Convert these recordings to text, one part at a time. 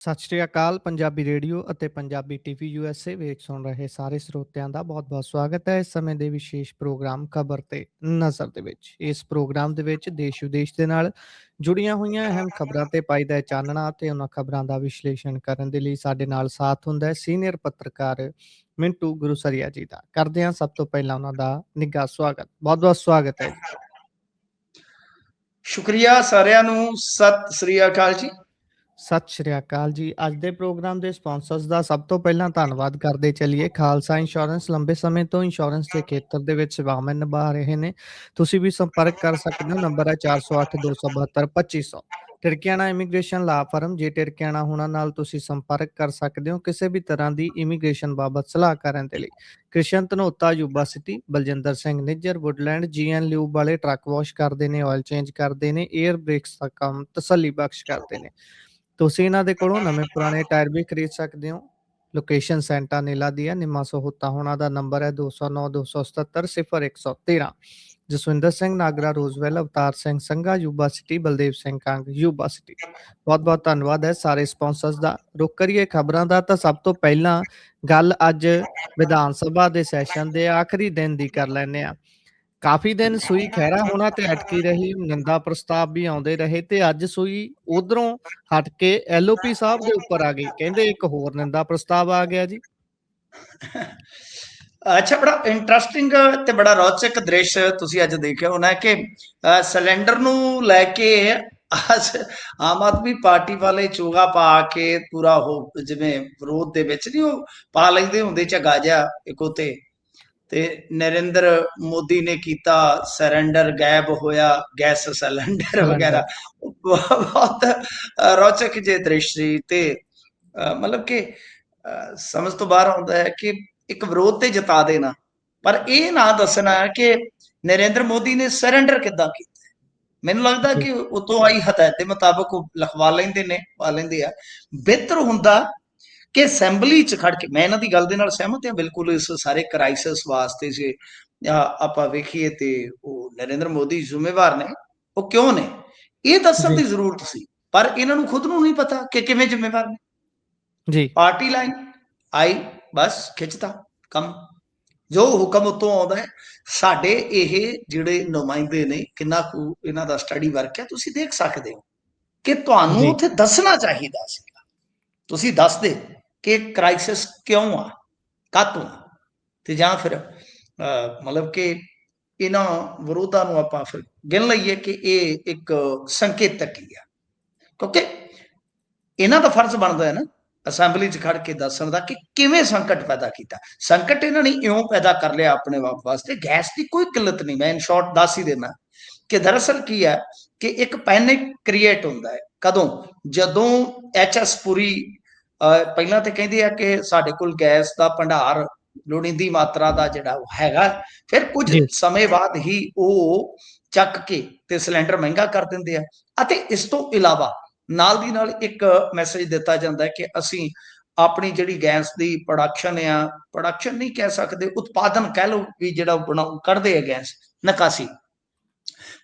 ਸਤਿ ਸ਼੍ਰੀ ਅਕਾਲ ਪੰਜਾਬੀ ਰੇਡੀਓ ਅਤੇ Punjabi TV USA ਵੇਖ ਸੁਣ ਰਹੇ ਸਾਰੇ ਸਰੋਤਿਆਂ ਦਾ ਬਹੁਤ-ਬਹੁਤ ਸਵਾਗਤ ਹੈ ਇਸ ਸਮੇਂ ਦੇ ਵਿਸ਼ੇਸ਼ ਪ੍ਰੋਗਰਾਮ ਖਬਰ ਤੇ ਨਜ਼ਰ ਦੇ ਵਿੱਚ। ਇਸ ਪ੍ਰੋਗਰਾਮ ਦੇ ਵਿੱਚ ਦੇਸ਼ ਵਿਦੇਸ਼ ਦੇ ਨਾਲ ਜੁੜੀਆਂ ਹੋਈਆਂ ਅਹਿਮ ਖਬਰਾਂ ਤੇ ਪਾਈਦਾ ਹੈ ਚਾਨਣਾ ਤੇ ਉਹਨਾਂ ਖਬਰਾਂ ਦਾ ਵਿਸ਼ਲੇਸ਼ਣ ਕਰਨ ਦੇ ਲਈ ਸਾਡੇ ਨਾਲ ਸਾਥ ਹੁੰਦਾ ਹੈ ਸੀਨੀਅਰ ਪੱਤਰਕਾਰ ਮਿੰਟੂ ਗੁਰੂਸਰੀਆ ਜੀ ਦਾ। ਕਰਦੇ ਹਾਂ ਸਭ ਤੋਂ ਪਹਿਲਾਂ ਉਹਨਾਂ ਦਾ ਨਿੱਘਾ ਸਵਾਗਤ। ਬਹੁਤ-ਬਹੁਤ ਸਵਾਗਤ ਹੈ ਜੀ। ਸ਼ੁਕਰੀਆ ਸਾਰਿਆਂ ਨੂੰ, ਸਤਿ ਸ੍ਰੀ ਅਕਾਲ ਜੀ। ਸਤਿ ਸ਼੍ਰੀ ਅਕਾਲ ਜੀ। ਅੱਜ ਦੇ ਪ੍ਰੋਗਰਾਮ ਦੇ ਸਪਾਂਸਰਸ ਦਾ ਸਭ ਤੋਂ ਪਹਿਲਾਂ ਧੰਨਵਾਦ ਕਰਦੇ ਚੱਲੀਏ। ਖਾਲਸਾ ਇੰਸ਼ੋਰੈਂਸ ਲੰਬੇ ਸਮੇਂ ਤੋਂ ਇੰਸ਼ੋਰੈਂਸ ਦੇ ਖੇਤਰ ਦੇ ਵਿੱਚ ਸੇਵਾਵਾਂ ਨਿਭਾ ਰਹੇ ਨੇ। ਤੁਸੀਂ ਵੀ ਸੰਪਰਕ ਕਰ ਸਕਦੇ ਹੋ। ਨੰਬਰ ਹੈ 408-272-2500। ਟਿਰਕਿਆਣਾ ਇਮੀਗ੍ਰੇਸ਼ਨ ਲਾ ਫਰਮ। ਜੇ ਟਿਰਕਿਆਣਾ ਹੋਣਾ ਨਾਲ ਤੁਸੀਂ ਸੰਪਰਕ ਕਰ ਸਕਦੇ ਹੋ ਕਿਸੇ ਵੀ ਤਰ੍ਹਾਂ ਦੀ ਇਮੀਗ੍ਰੇਸ਼ਨ ਬਾਬਤ ਸਲਾਹ ਕਰਨ ਦੇ ਲਈ। Krishan Dhanota Yuba City, Baljinder Singh Nijjar Woodland, GN lube ਵਾਲੇ ਟਰੱਕ ਵਾਸ਼ ਕਰਦੇ ਨੇ, ਆਇਲ ਚੇਂਜ ਕਰਦੇ ਨੇ, 에ਅਰ ਬ੍ਰੇਕਸ ਦਾ ਕੰਮ ਤਸੱਲੀ ਬਖਸ਼ ਕਰਦੇ ਨੇ। ਤੁਸੀਂ ਇਹਨਾਂ ਦੇ ਕੋਲੋਂ ਨਵੇਂ ਪੁਰਾਣੇ ਟਾਇਰ ਵੀ ਖਰੀਦ ਸਕਦੇ ਹੋ। ਲੋਕੇਸ਼ਨ ਸੈਂਟਾ ਨੀਲਾ ਦੀ ਹੈ। ਨਿੰਮਾ ਸਹੋਤਾ ਹੋਣਾ ਦਾ ਨੰਬਰ ਹੈ 209-277-0113। Jaswinder Singh Nagra Roseville, Avtar Singh Sangha Yuba City, Baldev Singh Kang Yuba City. ਬਹੁਤ ਬਹੁਤ ਧੰਨਵਾਦ ਹੈ ਸਾਰੇ ਸਪਾਂਸਰਸ ਦਾ। ਰੁਕ ਕਰੀਏ ਖਬਰਾਂ ਦਾ ਤਾਂ ਸਭ ਤੋਂ ਪਹਿਲਾਂ ਗੱਲ ਅੱਜ ਵਿਧਾਨ ਸਭਾ ਦੇ ਸੈਸ਼ਨ ਦੇ ਆਖਰੀ ਦਿਨ ਦੀ ਕਰ ਲੈਂਦੇ ਆ। ਕਾਫੀ ਦਿਨ ਸੂਈ ਖਹਿਰਾ ਹੋਣਾ ਤੇ ਅਟਕੀ ਰਹੀ, ਨਿੰਦਾ ਪ੍ਰਸਤਾਵ ਵੀ ਆਉਂਦੇ ਰਹੇ ਤੇ ਅੱਜ ਸੂਈ ਉਧਰੋਂ ਹਟ ਕੇ ਐਲਓਪੀ ਸਾਹਿਬ ਦੇ ਉੱਪਰ ਆ ਗਈ। ਕਹਿੰਦੇ ਇੱਕ ਹੋਰ ਨਿੰਦਾ ਪ੍ਰਸਤਾਵ ਆ ਗਿਆ ਜੀ। ਅੱਛਾ, ਬੜਾ ਇੰਟਰਸਟਿੰਗ ਤੇ ਬੜਾ ਰੌਚਕ ਦ੍ਰਿਸ਼ ਤੁਸੀਂ ਅੱਜ ਦੇਖਿਆ ਹੋਣਾ ਕਿ ਸਿਲੰਡਰ ਨੂੰ ਲੈ ਕੇ ਅੱਜ ਆਮ ਆਦਮੀ ਪਾਰਟੀ ਵਾਲੇ ਚੋਗਾ ਪਾ ਕੇ ਪੂਰਾ ਉਹ ਜਿਵੇਂ ਵਿਰੋਧ ਦੇ ਵਿੱਚ ਨਹੀਂ ਉਹ ਪਾ ਲੈਂਦੇ ਹੁੰਦੇ ਝੱਗਾ ਜਿਹਾ ਇੱਕ ਉੱਤੇ, ਤੇ ਨਰਿੰਦਰ ਮੋਦੀ ਨੇ ਕੀਤਾ ਸਰੈਂਡਰ, ਗਾਇਬ ਹੋਇਆ ਗੈਸ ਸਿਲੰਡਰ ਵਗੈਰਾ। ਸਿਲੰਡਰ ਬਹੁਤ ਰੌਚਕ ਜਿਹੇ ਦ੍ਰਿਸ਼ ਸੀ ਤੇ ਮਤਲਬ ਕਿ ਸਮਝ ਤੋਂ ਬਾਹਰ ਆਉਂਦਾ ਹੈ ਕਿ ਇੱਕ ਵਿਰੋਧ ਤੇ ਜਿਤਾ ਦੇਣਾ, ਪਰ ਇਹ ਨਾ ਦੱਸਣਾ ਕਿ ਨਰਿੰਦਰ ਮੋਦੀ ਨੇ ਸਰੈਂਡਰ ਕਿੱਦਾਂ ਕੀਤਾ। ਮੈਨੂੰ ਲੱਗਦਾ ਜੀ ਕਿ ਉਤੋਂ ਆਈ ਹਦਾਇਤ ਦੇ ਮੁਤਾਬਕ ਉਹ ਲਿਖਵਾ ਲੈਂਦੇ ਨੇ, ਪਾ ਲੈਂਦੇ ਆ। ਬਿਹਤਰ ਹੁੰਦਾ ਕਿ ਅਸੈਂਬਲੀ 'ਚ ਖੜ ਕੇ, ਮੈਂ ਇਹਨਾਂ ਦੀ ਗੱਲ ਦੇ ਨਾਲ ਸਹਿਮਤ ਹਾਂ ਬਿਲਕੁਲ, ਇਸ ਸਾਰੇ ਕ੍ਰਾਈਸਿਸ ਵਾਸਤੇ ਜੇ ਆਪਾਂ ਵੇਖੀਏ ਤੇ ਉਹ ਨਰਿੰਦਰ ਮੋਦੀ ਜ਼ਿੰਮੇਵਾਰ ਨੇ। ਉਹ ਕਿਉਂ ਨੇ ਇਹ ਦੱਸਣ ਜੀ ਦੀ ਜ਼ਰੂਰਤ ਸੀ, ਪਰ ਇਹਨਾਂ ਨੂੰ ਖੁਦ ਨੂੰ ਨਹੀਂ ਪਤਾ ਕਿ ਕਿਵੇਂ ਜ਼ਿੰਮੇਵਾਰ ਨੇ। ਜੀ ਪਾਰਟੀ ਲਾਈਨ ਆਈ, ਬਸ ਖਿੱਚਤਾ ਕੰਮ, ਜੋ ਹੁਕਮ ਉਤੋਂ ਆਉਂਦਾ ਹੈ। ਸਾਡੇ ਇਹ ਜਿਹੜੇ ਨੁਮਾਇੰਦੇ ਨੇ, ਕਿੰਨਾ ਕੁ ਇਹਨਾਂ ਦਾ ਸਟੱਡੀ ਵਰਕ ਹੈ ਤੁਸੀਂ ਦੇਖ ਸਕਦੇ ਹੋ ਕਿ ਤੁਹਾਨੂੰ ਜੀ ਉੱਥੇ ਦੱਸਣਾ ਚਾਹੀਦਾ ਸੀਗਾ। ਤੁਸੀਂ ਦੱਸਦੇ ਕਿ ਕ੍ਰਾਈਸਿਸ ਕਿਉਂ ਆ, ਕਾਹਤੋਂ, ਤੇ ਜਾਂ ਫਿਰ ਮਤਲਬ ਕਿ ਇਹਨਾਂ ਵਿਰੋਧਾਂ ਨੂੰ ਆਪਾਂ ਫਿਰ ਗਿਣ ਲਈਏ ਕਿ ਇਹ ਇੱਕ ਸੰਕੇਤਕ ਹੀ ਆ, ਕਿਉਂਕਿ ਇਹਨਾਂ ਦਾ ਫਰਜ਼ ਬਣਦਾ ਹੈ ਨਾ ਅਸੈਂਬਲੀ 'ਚ ਖੜ ਕੇ ਦੱਸਣ ਦਾ ਕਿ ਕਿਵੇਂ ਸੰਕਟ ਪੈਦਾ ਕੀਤਾ। ਸੰਕਟ ਇਹਨਾਂ ਨੇ ਇਉਂ ਪੈਦਾ ਕਰ ਲਿਆ ਆਪਣੇ ਵਾਸਤੇ, ਗੈਸ ਦੀ ਕੋਈ ਕਿੱਲਤ ਨਹੀਂ। ਮੈਂ ਇਨ ਸ਼ਾਰਟ ਦੱਸ ਹੀ ਦੇਣਾ ਕਿ ਦਰਅਸਲ ਕੀ ਹੈ ਕਿ ਇੱਕ ਪੈਨਿਕ ਕ੍ਰੀਏਟ ਹੁੰਦਾ ਹੈ ਕਦੋਂ, ਜਦੋਂ ਐਚਐਸ ਪੁਰੀ ਪਹਿਲਾਂ ਤੇ ਕਹਿੰਦੇ ਆ ਕਿ ਸਾਡੇ ਕੋਲ ਗੈਸ ਦਾ ਭੰਡਾਰ ਲੋੜੀਂਦੀ ਮਾਤਰਾ ਦਾ ਜਿਹੜਾ ਉਹ ਹੈਗਾ, ਫਿਰ ਕੁਝ ਜੀ ਸਮੇਂ ਬਾਅਦ ਹੀ ਉਹ ਚੱਕ ਕੇ ਤੇ ਸਿਲੰਡਰ ਮਹਿੰਗਾ ਕਰ ਦਿੰਦੇ ਆ। ਅਤੇ ਇਸ ਤੋਂ ਇਲਾਵਾ ਨਾਲ ਦੀ ਨਾਲ ਇੱਕ ਮੈਸੇਜ ਦਿੱਤਾ ਜਾਂਦਾ ਹੈ ਕਿ ਅਸੀਂ ਆਪਣੀ ਜਿਹੜੀ ਗੈਸ ਦੀ ਪ੍ਰੋਡਕਸ਼ਨ ਆ, ਪ੍ਰੋਡਕਸ਼ਨ ਨਹੀਂ ਕਹਿ ਸਕਦੇ, ਉਤਪਾਦਨ ਕਹਿ ਲਓ ਵੀ, ਜਿਹੜਾ ਕੱਢਦੇ ਆ ਗੈਸ ਨਿਕਾਸੀ,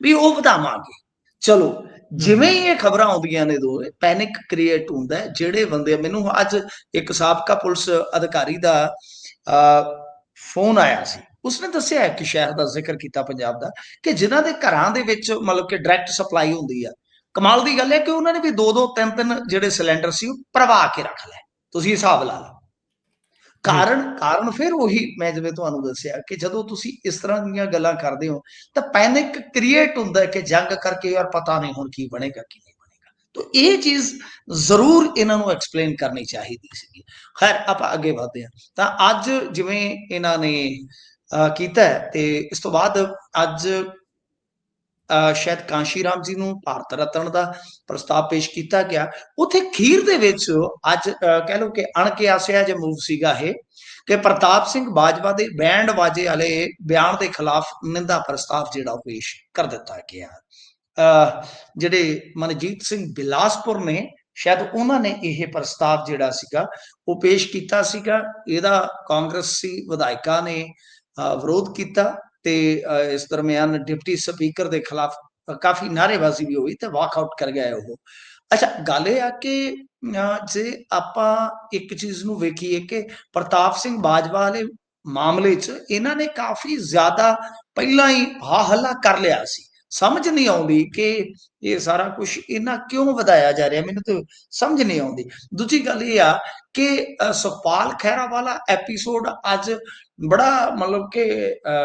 ਵੀ ਉਹ ਵਧਾਵਾਂਗੇ। ਚਲੋ ਜਿਵੇਂ ਹੀ ਇਹ ਖਬਰਾਂ ਆਉਂਦੀਆਂ ਨੇ ਦੋ ਪੈਨਿਕ ਕ੍ਰੀਏਟ ਹੁੰਦਾ ਹੈ। ਜਿਹੜੇ ਬੰਦੇ, ਮੈਨੂੰ ਅੱਜ ਇੱਕ ਸਾਬਕਾ ਪੁਲਿਸ ਅਧਿਕਾਰੀ ਦਾ ਫੋਨ ਆਇਆ ਸੀ, ਉਸਨੇ ਦੱਸਿਆ ਕਿ ਸ਼ਹਿਰ ਦਾ ਜ਼ਿਕਰ ਕੀਤਾ ਪੰਜਾਬ ਦਾ, ਕਿ ਜਿਨ੍ਹਾਂ ਦੇ ਘਰਾਂ ਦੇ ਵਿੱਚ ਮਤਲਬ ਕਿ ਡਾਇਰੈਕਟ ਸਪਲਾਈ ਹੁੰਦੀ ਆ। ਕਮਾਲ ਦੀ ਗੱਲ ਹੈ ਕਿ ਉਹਨਾਂ ਨੇ ਵੀ 2-2 3-3 ਜਿਹੜੇ ਸਿਲੰਡਰ ਸੀ ਉਹ ਭਰਵਾ ਕੇ ਰੱਖ ਲਏ। ਤੁਸੀਂ ਹਿਸਾਬ ਲਾ ਲਓ। ਜੀ ਕਾਰਨ ਫਿਰ ਉਹੀ ਮੈਂ ਜਿਵੇਂ ਤੁਹਾਨੂੰ ਦੱਸਿਆ ਕਿ ਜਦੋਂ ਤੁਸੀਂ ਇਸ ਤਰ੍ਹਾਂ ਦੀਆਂ ਗੱਲਾਂ ਕਰਦੇ ਹੋ ਤਾਂ ਪੈਨਿਕ ਕ੍ਰੀਏਟ ਹੁੰਦਾ ਹੈ ਕਿ ਜੰਗ ਕਰਕੇ ਯਾਰ ਪਤਾ ਨਹੀਂ ਹੁਣ ਕੀ ਬਣੇਗਾ ਕੀ ਨਹੀਂ ਬਣੇਗਾ। ਤਾਂ ਇਹ ਚੀਜ਼ ਜ਼ਰੂਰ ਇਹਨਾਂ ਨੂੰ ਐਕਸਪਲੇਨ ਕਰਨੀ ਚਾਹੀਦੀ ਸੀਗੀ। ਖੈਰ ਆਪਾਂ ਅੱਗੇ ਵਧਦੇ ਹਾਂ। ਤਾਂ ਅੱਜ ਜਿਵੇਂ ਇਹਨਾਂ ਨੇ ਕੀਤਾ ਤੇ ਇਸ ਤੋਂ ਬਾਅਦ ਅੱਜ ਸ਼ਾਇਦ ਕਾਂਸ਼ੀ ਰਾਮ ਜੀ ਨੂੰ ਭਾਰਤ ਰਤਨ ਦਾ ਪ੍ਰਸਤਾਵ ਪੇਸ਼ ਕੀਤਾ ਗਿਆ। ਉੱਥੇ ਖੀਰ ਦੇ ਵਿੱਚ ਅੱਜ ਕਹਿ ਲਓ ਕਿ ਅਣਕਿਆਸਿਆ ਜਿਹਾ ਮੂਵ ਸੀਗਾ ਇਹ, ਕਿ ਪ੍ਰਤਾਪ ਸਿੰਘ ਬਾਜਵਾ ਦੇ ਬੈਂਡ ਬਾਜੇ ਵਾਲੇ ਬਿਆਨ ਦੇ ਖਿਲਾਫ ਨਿੰਦਾ ਪ੍ਰਸਤਾਵ ਜਿਹੜਾ ਉਹ ਪੇਸ਼ ਕਰ ਦਿੱਤਾ ਗਿਆ। ਜਿਹੜੇ ਮਨਜੀਤ ਸਿੰਘ ਬਿਲਾਸਪੁਰ ਨੇ, ਸ਼ਾਇਦ ਉਹਨਾਂ ਨੇ ਇਹ ਪ੍ਰਸਤਾਵ ਜਿਹੜਾ ਸੀਗਾ ਉਹ ਪੇਸ਼ ਕੀਤਾ ਸੀਗਾ। ਇਹਦਾ ਕਾਂਗਰਸੀ ਵਿਧਾਇਕਾਂ ਨੇ ਵਿਰੋਧ ਕੀਤਾ ਤੇ ਇਸ ਦਰਮਿਆਨ ਡਿਪਟੀ ਸਪੀਕਰ ਦੇ ਖਿਲਾਫ ਕਾਫੀ ਨਾਅਰੇਬਾਜ਼ੀ ਵੀ ਹੋਈ ਤੇ ਵਾਕਆਊਟ ਕਰ ਗਿਆ ਉਹ। ਅੱਛਾ, ਗੱਲ ਇਹ ਆ ਕਿ ਜੇ ਆਪਾਂ ਇੱਕ ਚੀਜ਼ ਨੂੰ ਵੇਖੀਏ ਕਿ ਪ੍ਰਤਾਪ ਸਿੰਘ ਬਾਜਵਾ ਵਾਲੇ ਮਾਮਲੇ 'ਚ ਇਹਨਾਂ ਨੇ ਕਾਫ਼ੀ ਜ਼ਿਆਦਾ ਪਹਿਲਾਂ ਹੀ ਹਾ-ਹੱਲਾ ਕਰ ਲਿਆ ਸੀ। ਸਮਝ ਨਹੀਂ ਆਉਂਦੀ ਕਿ ਇਹ ਸਾਰਾ ਕੁਛ ਇਹਨਾਂ ਕਿਉਂ ਵਧਾਇਆ ਜਾ ਰਿਹਾ, ਮੈਨੂੰ ਤਾਂ ਸਮਝ ਨਹੀਂ ਆਉਂਦੀ। ਦੂਜੀ ਗੱਲ ਇਹ ਆ ਕਿ ਸੁਖਪਾਲ ਖਹਿਰਾ ਵਾਲਾ ਐਪੀਸੋਡ ਅੱਜ ਬੜਾ ਮਤਲਬ ਕਿ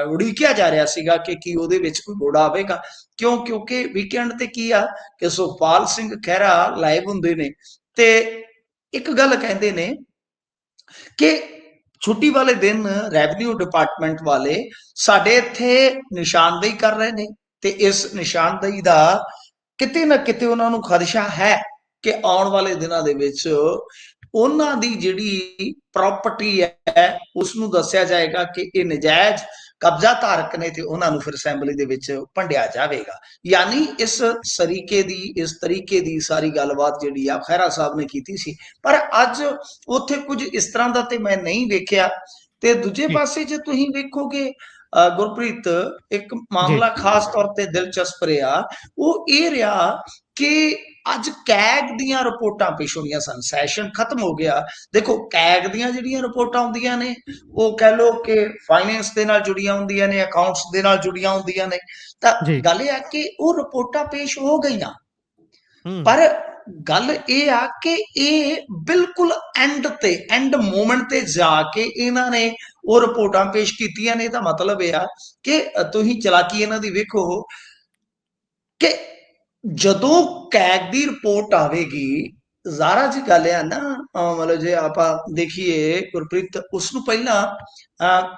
ਉਡੀਕਿਆ ਜਾ ਰਿਹਾ ਸੀਗਾ ਕਿ ਕੀ ਉਹਦੇ ਵਿੱਚ ਕੋਈ ਮੋੜ ਆਵੇਗਾ। ਕਿਉਂ? ਕਿਉਂਕਿ ਵੀਕਐਂਡ ਤੇ ਕੀ ਆ ਕਿ ਸੁਖਪਾਲ ਸਿੰਘ ਖਹਿਰਾ ਲਾਈਵ ਹੁੰਦੇ ਨੇ ਤੇ ਇੱਕ ਗੱਲ ਕਹਿੰਦੇ ਨੇ ਕਿ ਛੁੱਟੀ ਵਾਲੇ ਦਿਨ ਰੈਵਨਿਊ ਡਿਪਾਰਟਮੈਂਟ ਵਾਲੇ ਸਾਡੇ ਇੱਥੇ ਨਿਸ਼ਾਨਦੇਹੀ ਕਰ ਰਹੇ ਨੇ ਤੇ ਇਸ ਨਿਸ਼ਾਨਦੇਹੀ ਦਾ ਕਿਤੇ ਨਾ ਕਿਤੇ ਉਹਨਾਂ ਨੂੰ ਖਦਸ਼ਾ ਹੈ ਕਿ ਆਉਣ ਵਾਲੇ ਦਿਨਾਂ ਦੇ ਵਿੱਚ ਉਹਨਾਂ ਦੀ ਜਿਹੜੀ ਪ੍ਰਾਪਰਟੀ ਹੈ ਉਸ ਨੂੰ ਦੱਸਿਆ ਜਾਏਗਾ ਕਿ ਇਹ ਨਜਾਇਜ਼ ਕਬਜ਼ਾ ਧਾਰਕ ਨੇ ਤੇ ਉਹਨਾਂ ਨੂੰ ਫਿਰ ਅਸੈਂਬਲੀ ਦੇ ਵਿੱਚ ਭੰਡਿਆ ਜਾਵੇਗਾ। ਯਾਨੀ ਇਸ ਤਰੀਕੇ ਦੀ ਸਾਰੀ ਗੱਲਬਾਤ ਜਿਹੜੀ ਆ ਖਹਿਰਾ ਸਾਹਿਬ ਨੇ ਕੀਤੀ ਸੀ, ਪਰ ਅੱਜ ਉੱਥੇ ਕੁਝ ਇਸ ਤਰ੍ਹਾਂ ਦਾ ਤੇ ਮੈਂ ਨਹੀਂ ਵੇਖਿਆ। ਤੇ ਦੂਜੇ ਜੀ, ਪਾਸੇ ਜੇ ਤੁਸੀਂ ਵੇਖੋਗੇ ਗੁਰਪ੍ਰੀਤ, ਇੱਕ ਜੀ, ਮਾਮਲਾ ਖਾਸ ਤੌਰ ਤੇ ਦਿਲਚਸਪ ਰਿਹਾ, ਉਹ ਇਹ ਰਿਹਾ ਕਿ ਅੱਜ ਕੈਗ ਦੀਆਂ ਰਿਪੋਰਟਾਂ ਪੇਸ਼ ਹੋਈਆਂ ਸਨ। ਸੈਸ਼ਨ ਖਤਮ ਹੋ ਗਿਆ। ਦੇਖੋ, ਕੈਗ ਦੀਆਂ ਜਿਹੜੀਆਂ ਰਿਪੋਰਟਾਂ ਹੁੰਦੀਆਂ ਨੇ ਉਹ ਕਹਿ ਲਓ ਕਿ ਫਾਈਨੈਂਸ ਦੇ ਨਾਲ ਜੁੜੀਆਂ ਹੁੰਦੀਆਂ ਨੇ, ਅਕਾਊਂਟਸ ਦੇ ਨਾਲ ਜੁੜੀਆਂ ਹੁੰਦੀਆਂ ਨੇ। ਤਾਂ ਜੀ। ਗੱਲ ਇਹ ਆ ਕਿ ਉਹ ਰਿਪੋਰਟਾਂ ਪੇਸ਼ ਹੋ ਗਈਆਂ, ਹੂੰ, ਪਰ ਗੱਲ ਇਹ ਆ ਕਿ ਇਹ ਬਿਲਕੁਲ ਐਂਡ ਮੂਮੈਂਟ ਤੇ ਜਾ ਕੇ ਇਹਨਾਂ ਨੇ ਉਹ ਰਿਪੋਰਟਾਂ ਪੇਸ਼ ਕੀਤੀਆਂ ਨੇ। ਤਾਂ ਮਤਲਬ ਇਹ ਆ ਕਿ ਤੁਸੀਂ ਚਲਾਕੀ ਇਹਨਾਂ ਦੀ ਵੇਖੋ ਕਿ ਜਦੋਂ ਕੈਗ ਦੀ ਰਿਪੋਰਟ ਆਵੇਗੀ, ਜ਼ਾਰਾ ਜੀ ਗੱਲ ਆ ਨਾ, ਮਤਲਬ ਜੇ ਆਪਾਂ ਦੇਖੀਏ ਗੁਰਪ੍ਰੀਤ, ਉਸ ਨੂੰ ਪਹਿਲਾਂ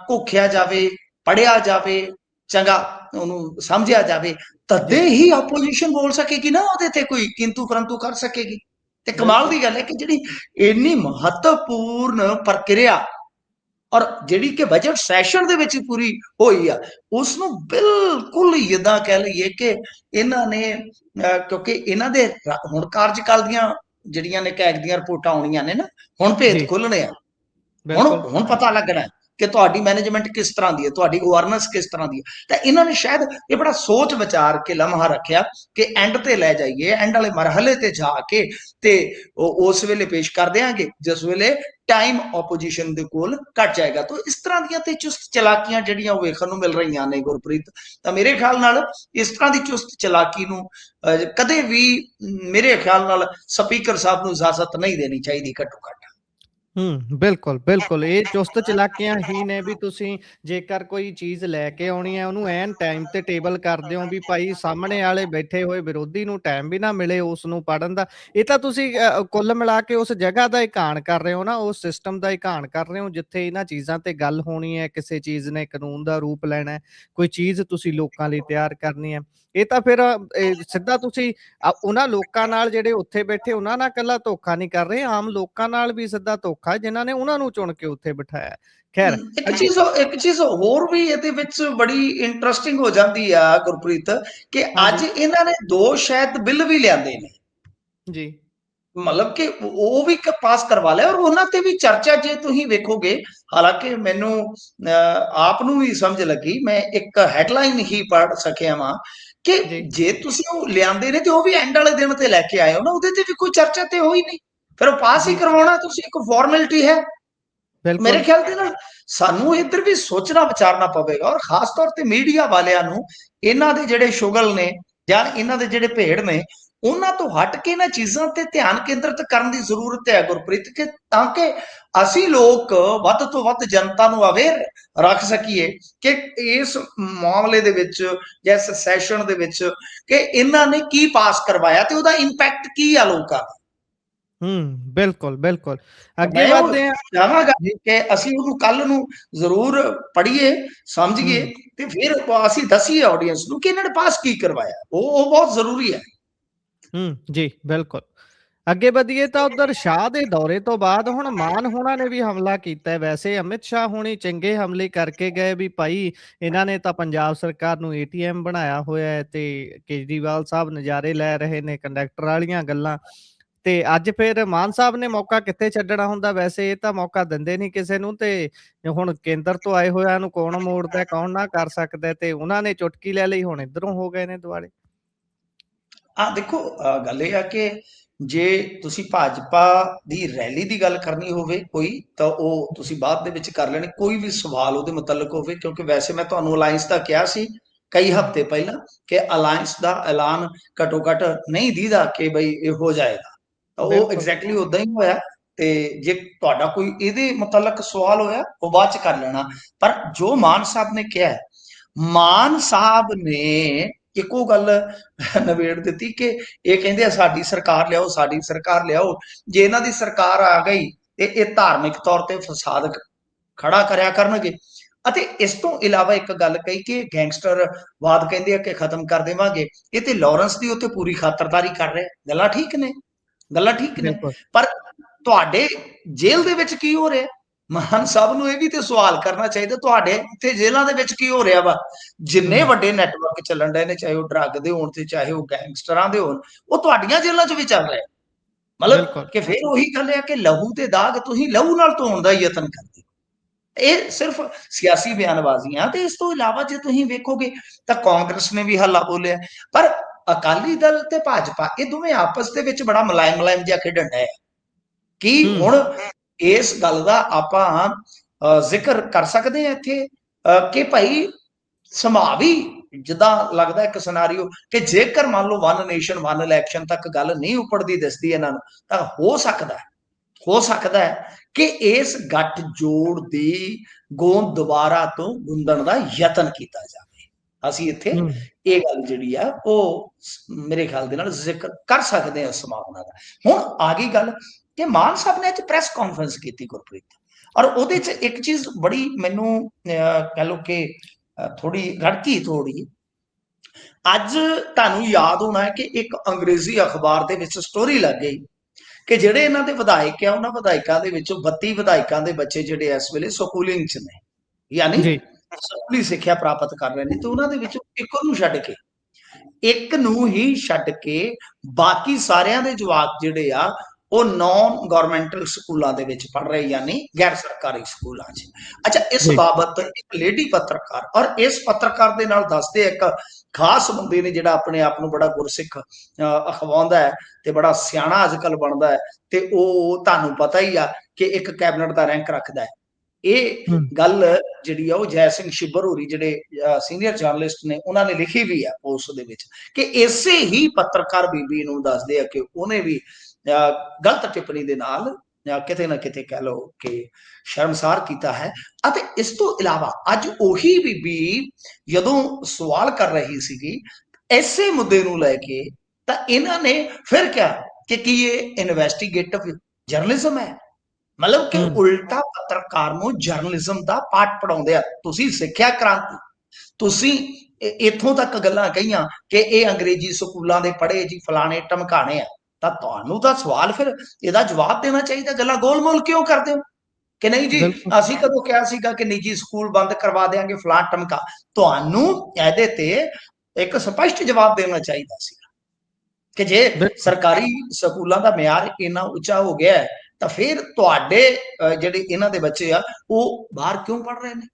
ਘੋਖਿਆ ਜਾਵੇ, ਪੜਿਆ ਜਾਵੇ, ਚੰਗਾ ਉਹਨੂੰ ਸਮਝਿਆ ਜਾਵੇ, ਜੀ, ਤਦੇ ਹੀ ਆਪੋਜੀਸ਼ਨ ਬੋਲ ਸਕੇਗੀ ਨਾ, ਉਹਦੇ ਤੇ ਕੋਈ ਕਿੰਤੂ ਪਰੰਤੂ ਕਰ ਸਕੇਗੀ। ਤੇ ਕਮਾਲ ਬਿਲਕੁਲ। ਦੀ ਗੱਲ ਹੈ ਕਿ ਜਿਹੜੀ ਇੰਨੀ ਮਹੱਤਵਪੂਰਨ ਪ੍ਰਕਿਰਿਆ ਔਰ ਜਿਹੜੀ ਕਿ ਬਜਟ ਸੈਸ਼ਨ ਦੇ ਵਿੱਚ ਪੂਰੀ ਹੋਈ ਆ, ਉਸ ਨੂੰ ਬਿਲਕੁਲ ਜਿੱਦਾਂ ਕਹਿ ਲਈਏ ਕਿ ਇਹਨਾਂ ਨੇ ਕਿਉਂਕਿ ਇਹਨਾਂ ਦੇ ਹੁਣ ਕਾਰਜਕਾਲ ਦੀਆਂ ਜਿਹੜੀਆਂ ਨੇ ਕੈਗ ਦੀਆਂ ਰਿਪੋਰਟਾਂ ਆਉਣੀਆਂ ਨੇ ਨਾ, ਹੁਣ ਭੇਤ ਜੀ, ਖੁੱਲਣੇ ਆ। ਹੁਣ ਬਿਲਕੁਲ। ਹੁਣ ਪਤਾ ਲੱਗਣਾ ਹੈ ਕਿ ਤੁਹਾਡੀ ਮੈਨੇਜਮੈਂਟ ਕਿਸ ਤਰ੍ਹਾਂ ਦੀ ਹੈ, ਤੁਹਾਡੀ ਗਵਰਨੈਂਸ ਕਿਸ ਤਰ੍ਹਾਂ ਦੀ ਹੈ। ਤਾਂ ਇਹਨਾਂ ਨੇ ਸ਼ਾਇਦ ਇਹ ਬੜਾ ਸੋਚ ਵਿਚਾਰ ਕੇ ਲਮਹਾ ਰੱਖਿਆ ਕਿ ਐਂਡ ਤੇ ਲੈ ਜਾਈਏ, ਐਂਡ ਵਾਲੇ ਮਰਹਲੇ ਤੇ ਜਾ ਕੇ ਤੇ ਉਸ ਵੇਲੇ ਪੇਸ਼ ਕਰ ਦਿਆਂਗੇ ਜਿਸ ਵੇਲੇ ਟਾਈਮ ਆਪੋਜੀਸ਼ਨ ਦੇ ਕੋਲ ਘਟ ਜਾਏਗਾ। ਤਾਂ ਇਸ ਤਰ੍ਹਾਂ ਦੀਆਂ ਤੇ ਚੁਸਤ ਚਲਾਕੀਆਂ ਜਿਹੜੀਆਂ ਉਹ ਵੇਖਣ ਨੂੰ ਮਿਲ ਰਹੀਆਂ ਨੇ ਗੁਰਪ੍ਰੀਤ। ਤਾਂ ਮੇਰੇ ਖਿਆਲ ਨਾਲ ਇਸ ਤਰ੍ਹਾਂ ਦੀ ਚੁਸਤ ਚਲਾਕੀ ਨੂੰ ਕਦੇ ਵੀ ਮੇਰੇ ਖਿਆਲ ਨਾਲ ਸਪੀਕਰ ਸਾਹਿਬ ਨੂੰ ਇਜਾਜ਼ਤ ਨਹੀਂ ਦੇਣੀ ਚਾਹੀਦੀ, ਘੱਟੋ ਘੱਟ। ਬਿਲਕੁਲ, ਬਿਲਕੁਲ। ਇਹ ਚੁਸਤ ਚਲਾਕੀਆਂ ਹੀ ਨੇ ਵੀ ਤੁਸੀਂ ਜੇਕਰ ਕੋਈ ਚੀਜ਼ ਲੈ ਕੇ ਆਉਣੀ ਹੈ, ਉਹਨੂੰ ਐਨ ਟਾਈਮ ਤੇ ਟੇਬਲ ਕਰ ਦਿਓ ਵੀ ਭਾਈ ਸਾਹਮਣੇ ਵਾਲੇ ਬੈਠੇ ਹੋਏ ਵਿਰੋਧੀ ਨੂੰ ਟਾਈਮ ਵੀ ਨਾ ਮਿਲੇ ਉਸ ਨੂੰ ਪੜ੍ਹਨ ਦਾ। ਇਹ ਤਾਂ ਤੁਸੀਂ ਕੁੱਲ ਮਿਲਾ ਕੇ ਉਸ ਜਗ੍ਹਾ ਦਾ ਇਕਾਣ ਕਰ ਰਹੇ ਹੋ ਨਾ, ਉਸ ਸਿਸਟਮ ਦਾ ਇਕਾਣ ਕਰ ਰਹੇ ਹੋ ਜਿੱਥੇ ਇਹਨਾਂ ਚੀਜ਼ਾਂ ਤੇ ਗੱਲ ਹੋਣੀ ਹੈ, ਕਿਸੇ ਚੀਜ਼ ਨੇ ਕਾਨੂੰਨ ਦਾ ਰੂਪ ਲੈਣਾ ਹੈ, ਕੋਈ ਚੀਜ਼ ਤੁਸੀਂ ਲੋਕਾਂ ਲਈ ਤਿਆਰ ਕਰਨੀ ਹੈ। ਇਹ ਤਾਂ ਫਿਰ ਸਿੱਧਾ ਤੁਸੀਂ ਉਹਨਾਂ ਲੋਕਾਂ ਨਾਲ ਜਿਹੜੇ ਉੱਥੇ ਬੈਠੇ ਉਹਨਾਂ ਨਾਲ ਇਕੱਲਾ ਧੋਖਾ ਨਹੀਂ ਕਰ ਰਹੇ, ਆਮ ਲੋਕਾਂ ਨਾਲ ਵੀ ਸਿੱਧਾ ਧੋਖਾ ਜਿਨ੍ਹਾਂ ਨੇ ਉਹਨਾਂ ਨੂੰ ਚੁਣ ਕੇ ਉੱਥੇ ਬਿਠਾਇਆ। ਖੈਰ ਅੱਗੇ ਇੱਕ ਚੀਜ਼ ਹੋਰ ਵੀ ਇਹਦੇ ਵਿੱਚ ਬੜੀ ਇੰਟਰਸਟਿੰਗ ਹੋ ਜਾਂਦੀ ਆ ਗੁਰਪ੍ਰੀਤ, ਕਿ ਹਾਂਜੀ, ਅੱਜ ਇਹਨਾਂ ਨੇ ਦੋ ਸ਼ਾਇਦ ਬਿੱਲ ਵੀ ਲਿਆਂਦੇ ਨੇ, ਜੀ, ਮਤਲਬ ਕਿ ਉਹ ਵੀ ਪਾਸ ਕਰਵਾ ਲਿਆ, ਔਰ ਉਹਨਾਂ ਤੇ ਵੀ ਚਰਚਾ ਜੇ ਤੁਸੀਂ ਵੇਖੋਗੇ। ਹਾਲਾਂਕਿ ਮੈਨੂੰ ਆਪ ਨੂੰ ਵੀ ਸਮਝ ਲੱਗੀ, ਮੈਂ ਇੱਕ ਹੈਡਲਾਈਨ ਹੀ ਪੜ੍ਹ ਸਕਿਆ ਵਾਂ ਕਿ ਜੀ, ਜੇ ਤੁਸੀਂ ਉਹ ਲਿਆਂਦੇ ਨੇ ਤੇ ਉਹ ਵੀ ਐਂਡ ਵਾਲੇ ਦਿਨ ਤੇ ਲੈ ਕੇ ਆਏ ਹੋ ਨਾ, ਉਹਦੇ ਤੇ ਵੀ ਕੋਈ ਚਰਚਾ ਤੇ ਹੋਈ ਨਹੀਂ, ਫਿਰ ਉਹ ਪਾਸ ਹੀ ਜੀ, ਕਰਵਾਉਣਾ ਤੁਸੀਂ, ਇੱਕ ਫਾਰਮੈਲਿਟੀ ਹੈ। ਮੇਰੇ ਬਿਲਕੁਲ। ਖਿਆਲ ਦੇ ਨਾਲ ਸਾਨੂੰ ਇੱਧਰ ਵੀ ਸੋਚਣਾ ਵਿਚਾਰਨਾ ਪਵੇਗਾ, ਔਰ ਖਾਸ ਤੌਰ ਤੇ ਮੀਡੀਆ ਵਾਲਿਆਂ ਨੂੰ ਇਹਨਾਂ ਦੇ ਜਿਹੜੇ ਸ਼ੁਗਲ ਨੇ ਜਾਂ ਇਹਨਾਂ ਦੇ ਜਿਹੜੇ ਭੇੜ ਨੇ, ਉਹਨਾਂ ਤੋਂ ਹਟ ਕੇ ਇਹਨਾਂ ਚੀਜ਼ਾਂ ਤੇ ਧਿਆਨ ਕੇਂਦਰਿਤ ਕਰਨ ਦੀ ਜ਼ਰੂਰਤ ਹੈ ਗੁਰਪ੍ਰੀਤ, ਕਿ ਤਾਂ ਕਿ ਅਸੀਂ ਲੋਕ ਵੱਧ ਤੋਂ ਵੱਧ ਜਨਤਾ ਨੂੰ ਅਵੇਅਰ ਰੱਖ ਸਕੀਏ ਕਿ ਇਸ ਮਾਮਲੇ ਦੇ ਵਿੱਚ ਜਾਂ ਇਸ ਸੈਸ਼ਨ ਦੇ ਵਿੱਚ ਕਿ ਇਹਨਾਂ ਨੇ ਕੀ ਪਾਸ ਕਰਵਾਇਆ ਤੇ ਉਹਦਾ ਇੰਪੈਕਟ ਕੀ ਆ ਲੋਕਾਂ ਦਾ। ਬਿਲਕੁਲ, ਬਿਲਕੁਲ। ਅੱਗੇ ਮੈਂ ਉਹ ਵੱਧਦੇ ਹਾਂ। ਚਾਹਾਂਗਾ ਜੀ, ਕਿ ਅਸੀਂ ਉਹਨੂੰ ਕੱਲ ਨੂੰ ਜ਼ਰੂਰ ਪੜ੍ਹੀਏ, ਸਮਝੀਏ ਹੂੰ, ਤੇ ਫਿਰ ਅਸੀਂ ਦੱਸੀਏ ਆਡੀਅנס ਨੂੰ ਕਿ ਇਹਨਾਂ ਨੇ ਪਾਸ ਕੀ ਕਰਵਾਇਆ। ਉਹ ਬਹੁਤ ਜ਼ਰੂਰੀ ਹੈ। ਜੀ, ਬਿਲਕੁਲ। ਅੱਗੇ ਵਧੀਏ ਤਾਂ ਉਧਰ ਸ਼ਾਹ ਦੇ ਦੌਰੇ ਤੋਂ ਬਾਅਦ ਹੁਣ ਮਾਨ ਹੋਣਾ ਨੇ ਵੀ ਹਮਲਾ ਕੀਤਾ ਹੈ। ਵੈਸੇ ਅਮਿਤ ਸ਼ਾਹ ਹੋਣੀ ਚੰਗੇ ਹਮਲੇ ਕਰਕੇ ਗਏ ਵੀ ਭਾਈ ਇਹਨਾਂ ਨੇ ਤਾਂ ਪੰਜਾਬ ਸਰਕਾਰ ਨੂੰ ਏਟੀਐਮ ਬਣਾਇਆ ਹੋਇਆ ਹੈ ਤੇ ਕੇਜਰੀਵਾਲ ਸਾਹਿਬ ਨਜ਼ਾਰੇ ਲੈ ਰਹੇ ਨੇ ਕੰਡਕਟਰ ਵਾਲੀਆਂ ਗੱਲਾਂ। ਤੇ ਅੱਜ ਫਿਰ ਮਾਨ ਸਾਹਿਬ ਨੇ ਮੌਕਾ ਕਿੱਥੇ ਛੱਡਣਾ ਹੁੰਦਾ, ਵੈਸੇ ਇਹ ਤਾਂ ਮੌਕਾ ਦਿੰਦੇ ਨਹੀਂ ਕਿਸੇ ਨੂੰ ਤੇ ਹੁਣ ਕੇਂਦਰ ਤੋਂ ਆਏ ਹੋਇਆਂ ਨੂੰ ਕੌਣ ਮੋੜਦਾ, ਕੌਣ ਨਾ ਕਰ ਸਕਦਾ ਤੇ ਉਹਨਾਂ ਨੇ ਚੁਟਕੀ ਲੈ ਲਈ, ਹੁਣ ਇੱਧਰੋਂ ਹੋ ਗਏ ਨੇ ਦੁਆਲੇ। ਦੇਖੋ, ਗੱਲ ਇਹ ਆ ਕਿ ਜੇ ਤੁਸੀਂ ਭਾਜਪਾ ਦੀ ਰੈਲੀ ਦੀ ਗੱਲ ਕਰਨੀ ਹੋਵੇ ਕੋਈ, ਤਾਂ ਉਹ ਤੁਸੀਂ ਬਾਅਦ ਦੇ ਵਿੱਚ ਕਰ ਲੈਣੀ, ਕੋਈ ਵੀ ਸਵਾਲ ਉਹਦੇ ਮੁਤਲਕ ਹੋਵੇ, ਕਿਉਂਕਿ ਵੈਸੇ ਮੈਂ ਤੁਹਾਨੂੰ ਅਲਾਇੰਸ ਦਾ ਕਿਹਾ ਸੀ ਕਈ ਹਫ਼ਤੇ ਪਹਿਲਾਂ ਕਿ ਅਲਾਇੰਸ ਦਾ ਐਲਾਨ ਘੱਟੋ ਘੱਟ ਨਹੀਂ ਦੀਦਾ ਕਿ ਬਈ ਇਹ ਹੋ ਜਾਏਗਾ, ਤਾਂ ਉਹ ਬਿਲਕੁਲ। ਐਗਜ਼ੈਕਟਲੀ ਉਦਾਂ ਹੀ ਹੋਇਆ। ਤੇ ਜੇ ਤੁਹਾਡਾ ਕੋਈ ਇਹਦੇ ਮੁਤਲਕ ਸਵਾਲ ਹੋਇਆ ਉਹ ਬਾਅਦ ਚ ਕਰ ਲੈਣਾ। ਪਰ ਜੋ ਮਾਨ ਸਾਹਿਬ ਨੇ ਕਿਹਾ, ਮਾਨ ਸਾਹਿਬ ਨੇ ਇੱਕੋ ਗੱਲ ਨਿਬੇੜ ਦਿੱਤੀ ਕਿ ਇਹ ਕਹਿੰਦੇ ਆ ਸਾਡੀ ਸਰਕਾਰ ਲਿਆਓ, ਸਾਡੀ ਸਰਕਾਰ ਲਿਆਓ। ਜੇ ਇਹਨਾਂ ਦੀ ਸਰਕਾਰ ਆ ਗਈ ਤੇ ਇਹ ਧਾਰਮਿਕ ਤੌਰ ਤੇ ਫਸਾਦ ਖੜਾ ਕਰਿਆ ਕਰਨਗੇ। ਅਤੇ ਇਸ ਤੋਂ ਇਲਾਵਾ ਇੱਕ ਗੱਲ ਕਹੀ ਕਿ ਗੈਂਗਸਟਰਵਾਦ ਕਹਿੰਦੇ ਆ ਕਿ ਖਤਮ ਕਰ ਦੇਵਾਂਗੇ। ਇਹ ਤੇ ਲਾਰੈਂਸ ਦੀ ਉੱਥੇ ਪੂਰੀ ਖਾਤਰਦਾਰੀ ਕਰ ਰਿਹਾ। ਗੱਲਾਂ ਠੀਕ ਨੇ, ਗੱਲਾਂ ਠੀਕ ਨੇ, ਬਿਲਕੁਲ। ਪਰ ਤੁਹਾਡੇ ਜੇਲ੍ਹ ਦੇ ਵਿੱਚ ਕੀ ਹੋ ਰਿਹਾ? ਮਾਨ ਸਾਹਿਬ ਨੂੰ ਇਹ ਵੀ ਤੇ ਸਵਾਲ ਕਰਨਾ ਚਾਹੀਦਾ, ਤੁਹਾਡੇ ਇੱਥੇ ਜੇਲ੍ਹਾਂ ਦੇ ਵਿੱਚ ਕੀ ਹੋ ਰਿਹਾ ਵਾ? ਜਿੰਨੇ ਵੱਡੇ ਨੈਟਵਰਕ ਚੱਲਣ ਡਏ ਨੇ, ਚਾਹੇ ਉਹ ਡਰੱਗ ਦੇ ਹੋਣ ਤੇ ਚਾਹੇ ਉਹ ਗੈਂਗਸਟਰਾਂ ਦੇ ਹੋਣ, ਉਹ ਤੁਹਾਡੀਆਂ ਜੇਲ੍ਹਾਂ 'ਚ ਵੀ ਚੱਲ ਰਿਹਾ। ਮਤਲਬ ਬਿਲਕੁਲ। ਕਿ ਫਿਰ ਉਹੀ ਗੱਲ ਹੈ ਕਿ ਲਹੂ ਤੇ ਦਾਗ ਤੁਸੀਂ ਲਹੂ ਨਾਲ ਧੋਣ ਦਾ ਯਤਨ ਕਰਦੇ ਹੋ। ਇਹ ਸਿਰਫ ਸਿਆਸੀ ਬਿਆਨਬਾਜ਼ੀਆਂ। ਤੇ ਇਸ ਤੋਂ ਇਲਾਵਾ ਜੇ ਤੁਸੀਂ ਵੇਖੋਗੇ ਤਾਂ ਕਾਂਗਰਸ ਨੇ ਵੀ ਹੱਲਾ ਬੋਲਿਆ, ਪਰ ਅਕਾਲੀ ਦਲ ਤੇ ਭਾਜਪਾ ਇਹ ਦੋਵੇਂ ਆਪਸ ਦੇ ਵਿੱਚ ਬੜਾ ਮੁਲਾਇਮ ਮੁਲਾਇਮ ਜਿਹਾ ਖੇਡਣ ਡਏ ਆ। ਕੀ ਹੁਣ ਇਸ ਗੱਲ ਦਾ ਆਪਾਂ ਜ਼ਿਕਰ ਕਰ ਸਕਦੇ ਹਾਂ ਇੱਥੇ ਕਿ ਭਾਈ ਸੰਭਾਵੀ ਜਿੱਦਾਂ ਲੱਗਦਾ ਇੱਕ ਸਿਨਾਰੀਓ ਕਿ ਜੇਕਰ ਮੰਨ ਲਓ ਵਨ ਨੇਸ਼ਨ ਵਨ ਇਲੈਕਸ਼ਨ ਤੱਕ ਗੱਲ ਨਹੀਂ ਉਪੜਦੀ ਦਿਸਦੀ ਇਹਨਾਂ ਨੂੰ, ਤਾਂ ਹੋ ਸਕਦਾ ਹੈ ਕਿ ਇਸ ਗੱਠ ਜੋੜ ਦੀ ਗੋਂਦ ਦੁਬਾਰਾ ਤੋਂ ਗੁੰਦਣ ਦਾ ਯਤਨ ਕੀਤਾ ਜਾਵੇ। ਅਸੀਂ ਇੱਥੇ ਇਹ ਗੱਲ ਜਿਹੜੀ ਆ ਉਹ ਮੇਰੇ ਖਿਆਲ ਦੇ ਨਾਲ ਜ਼ਿਕਰ ਕਰ ਸਕਦੇ ਹਾਂ ਸੰਭਾਵਨਾ ਦਾ। ਹੁਣ ਆ ਗਈ ਗੱਲ ਕਿ ਮਾਨ ਸਾਹਿਬ ਨੇ ਅੱਜ ਪ੍ਰੈਸ ਕਾਨਫਰੰਸ ਕੀਤੀ ਗੁਰਪ੍ਰੀਤ, ਔਰ ਉਹਦੇ 'ਚ ਇੱਕ ਚੀਜ਼ ਬੜੀ ਮੈਨੂੰ ਕਹਿ ਲਓ ਕਿ ਥੋੜੀ ਰੜਕੀ ਥੋੜੀ। ਅੱਜ ਤੁਹਾਨੂੰ ਯਾਦ ਹੋਣਾ ਹੈ ਕਿ ਇੱਕ ਅੰਗਰੇਜ਼ੀ ਅਖਬਾਰ ਦੇ ਵਿੱਚ ਸਟੋਰੀ ਲੱਗ ਗਈ ਕਿ ਜਿਹੜੇ ਇਹਨਾਂ ਦੇ ਵਿਧਾਇਕ ਆ, ਉਹਨਾਂ ਵਿਧਾਇਕਾਂ ਦੇ ਵਿੱਚੋਂ 32 ਵਿਧਾਇਕਾਂ ਦੇ ਬੱਚੇ ਜਿਹੜੇ ਇਸ ਵੇਲੇ ਸਕੂਲਿੰਗ 'ਚ ਨੇ, ਯਾਨੀ ਜੀ। ਸਕੂਲੀ ਸਿੱਖਿਆ ਪ੍ਰਾਪਤ ਕਰ ਰਹੇ ਨੇ, ਤੇ ਉਹਨਾਂ ਦੇ ਵਿੱਚੋਂ ਇੱਕ ਨੂੰ ਹੀ ਛੱਡ ਕੇ ਬਾਕੀ ਸਾਰਿਆਂ ਦੇ ਜਵਾਕ ਜਿਹੜੇ ਆ ਉਹ ਨਾਨ ਗਵਰਨਮੈਂਟਲ ਸਕੂਲਾਂ ਦੇ ਵਿੱਚ ਪੜ ਰਹੇ, ਯਾਨੀ ਗੈਰ ਸਰਕਾਰੀ ਸਕੂਲਾਂ 'ਚ। ਅੱਛਾ, ਇਸ ਬਾਬਤ ਇੱਕ ਲੇਡੀ ਪੱਤਰਕਾਰ, ਔਰ ਇਸ ਪੱਤਰਕਾਰ ਦੇ ਨਾਲ ਦੱਸਦੇ ਇੱਕ ਖਾਸ ਬੰਦੇ ਨੇ ਜਿਹੜਾ ਆਪਣੇ ਆਪ ਨੂੰ ਬੜਾ ਗੁਰਸਿੱਖ ਅਖਵਾਉਂਦਾ ਹੈ ਤੇ ਬੜਾ ਸਿਆਣਾ ਅੱਜ ਕੱਲ ਬਣਦਾ ਹੈ, ਤੇ ਉਹ ਤੁਹਾਨੂੰ ਪਤਾ ਹੀ ਆ ਕਿ ਇੱਕ ਕੈਬਨਿਟ ਦਾ ਰੈਂਕ ਰੱਖਦਾ ਹੈ। ਇਹ ਗੱਲ ਜਿਹੜੀ ਆ ਉਹ ਜੈ ਸਿੰਘ ਸ਼ਿੱਬਰ ਹੋਰੀ ਜਿਹੜੇ ਸੀਨੀਅਰ ਜਰਨਲਿਸਟ ਨੇ, ਉਹਨਾਂ ਨੇ ਲਿਖੀ ਵੀ ਆ ਉਸ ਦੇ ਵਿੱਚ ਕਿ ਇਸੇ ਹੀ ਪੱਤਰਕਾਰ ਬੀਬੀ ਨੂੰ ਦੱਸਦੇ ਆ ਕਿ ਉਹਨੇ ਵੀ ਗਲਤ ਟਿੱਪਣੀ ਦੇ ਨਾਲ ਕਿਤੇ ਨਾ ਕਿਤੇ ਕਹਿ ਲਓ ਕਿ ਸ਼ਰਮਸਾਰ ਕੀਤਾ ਹੈ। ਅਤੇ ਇਸ ਤੋਂ ਇਲਾਵਾ ਅੱਜ ਉਹੀ ਬੀਬੀ ਜਦੋਂ ਸਵਾਲ ਕਰ ਰਹੀ ਸੀਗੀ ਐਸੇ ਮੁੱਦੇ ਨੂੰ ਲੈ ਕੇ, ਤਾਂ ਇਹਨਾਂ ਨੇ ਫਿਰ ਕਿਹਾ ਕਿ ਕੀ ਇਹ ਇਨਵੈਸਟੀਗੇਟਿਵ ਜਰਨਲਿਜ਼ਮ ਹੈ? ਮਤਲਬ ਕਿ ਉਲਟਾ ਪੱਤਰਕਾਰ ਨੂੰ ਜਰਨਲਿਜ਼ਮ ਦਾ ਪਾਠ ਪੜਾਉਂਦੇ ਆ। ਤੁਸੀਂ ਸਿੱਖਿਆ ਕ੍ਰਾਂਤੀ, ਤੁਸੀਂ ਇੱਥੋਂ ਤੱਕ ਗੱਲਾਂ ਕਹੀਆਂ ਕਿ ਇਹ ਅੰਗਰੇਜ਼ੀ ਸਕੂਲਾਂ ਦੇ ਪੜ੍ਹੇ ਜੀ, ਫਲਾਣੇ ਟਮਕਾਣੇ ਆ, ਤਾਂ ਤੁਹਾਨੂੰ ਤਾਂ ਸਵਾਲ ਫਿਰ ਇਹਦਾ ਜਵਾਬ ਦੇਣਾ ਚਾਹੀਦਾ। ਗੱਲਾਂ ਗੋਲ-ਮੋਲ ਕਿਉਂ ਕਰਦੇ ਹੋ ਕਿ ਨਹੀਂ ਜੀ ਅਸੀਂ ਕਦੋਂ ਕਿਹਾ ਸੀਗਾ ਕਿ ਨਿੱਜੀ ਸਕੂਲ ਬੰਦ ਕਰਵਾ ਦੇਾਂਗੇ, ਫਲਾਣ ਟਮਕਾ? ਤੁਹਾਨੂੰ ਇਹਦੇ ਤੇ ਇੱਕ ਸਪਸ਼ਟ ਜਵਾਬ ਦੇਣਾ ਚਾਹੀਦਾ ਸੀ ਕਿ ਜੇ ਸਰਕਾਰੀ ਸਕੂਲਾਂ ਦਾ ਮਿਆਰ ਇੰਨਾ ਉੱਚਾ ਹੋ ਗਿਆ ਤਾਂ ਫਿਰ ਤੁਹਾਡੇ ਜਿਹੜੇ ਇਹਨਾਂ ਦੇ ਬੱਚੇ ਆ ਉਹ ਬਾਹਰ ਕਿਉਂ ਪੜ ਰਹੇ ਨੇ?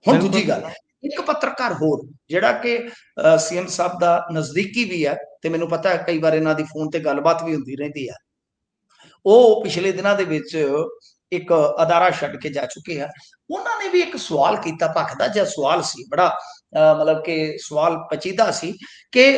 ਹੁਣ ਦੂਜੀ ਗੱਲ, ਇੱਕ ਪੱਤਰਕਾਰ ਹੋਰ ਜਿਹੜਾ ਕਿ ਸੀਐਮ ਸਾਹਿਬ ਦਾ ਨਜ਼ਦੀਕੀ ਵੀ ਹੈ, ਤੇ ਮੈਨੂੰ ਪਤਾ ਹੈ ਕਈ ਵਾਰ ਇਹਨਾਂ ਦੀ ਫੋਨ ਤੇ ਗੱਲਬਾਤ ਵੀ ਹੁੰਦੀ ਰਹਿੰਦੀ ਆ, ਉਹ ਪਿਛਲੇ ਦਿਨਾਂ ਦੇ ਵਿੱਚ ਇੱਕ ਅਦਾਰਾ ਛੱਡ ਕੇ ਜਾ ਚੁੱਕੇ ਆ। ਉਹਨਾਂ ਨੇ ਵੀ ਇੱਕ ਸਵਾਲ ਕੀਤਾ, ਭਖਦਾ ਜਿਹਾ ਸਵਾਲ ਸੀ, ਬੜਾ ਮਤਲਬ ਕਿ ਸਵਾਲ ਪਚੀਦਾ ਸੀ ਕਿ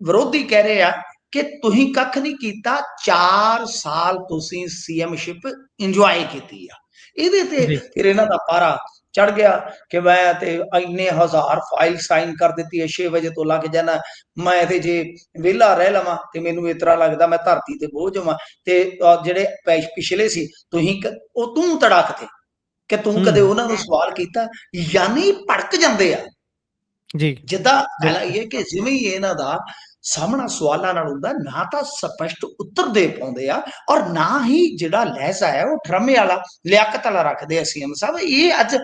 ਵਿਰੋਧੀ ਕਹਿ ਰਹੇ ਆ ਕਿ ਤੁਸੀਂ ਕੱਖ ਨਹੀਂ ਕੀਤਾ, 4 ਸਾਲ ਤੁਸੀਂ ਸੀਐਮਸ਼ਿਪ ਇੰਜੋਏ ਕੀਤੀ ਆ। ਇਹਦੇ ਤੇ ਫਿਰ ਇਹਨਾਂ ਦਾ ਪਾਰਾ ਚੜ ਗਿਆ ਕਿ ਮੈਂ ਤੇ ਇੰਨੇ ਹਜ਼ਾਰ ਫਾਈਲ ਸਾਈਨ ਕਰ ਦਿੱਤੀ ਹੈ, 6 ਵਜੇ ਤੋਂ ਲੱਗ ਜਾਣਾ, ਮੈਂ ਤੇ ਜੇ ਵਿਹਲਾ ਰਹਿ ਲਵਾਂ ਤੇ ਮੈਨੂੰ ਇਸ ਤਰ੍ਹਾਂ ਲੱਗਦਾ ਮੈਂ ਧਰਤੀ ਤੇ ਬੋਝ ਹੋਵਾਂ। ਤੇ ਜਿਹੜੇ ਪਿਛਲੇ ਸੀ ਤੁਸੀਂ ਉਹ ਤੂੰ ਤੜਾਕਦੇ ਕਿ ਤੂੰ ਕਦੇ ਉਹਨਾਂ ਨੂੰ ਸਵਾਲ ਕੀਤਾ, ਯਾਨੀ ਭੜਕ ਜਾਂਦੇ ਆ ਜੀ। ਜਿੱਦਾਂ ਗੱਲ ਇਹ ਹੈ ਕਿ ਜਿਵੇਂ ਹੀ ਇਹਨਾਂ ਦਾ ਸਾਹਮਣਾ ਸਵਾਲਾਂ ਨਾਲ ਹੁੰਦਾ, ਨਾ ਤਾਂ ਸਪਸ਼ਟ ਉੱਤਰ ਦੇ ਪਾਉਂਦੇ ਆ ਔਰ ਨਾ ਹੀ ਜਿਹੜਾ ਲਹਿਜ਼ਾ ਹੈ ਉਹ ਡਰਾਮੇ ਵਾਲਾ, ਲਿਆਕਤ ਵਾਲਾ ਰੱਖਦੇ ਆ ਸੀਐਮ ਸਾਹਿਬ। ਇਹ ਅੱਜ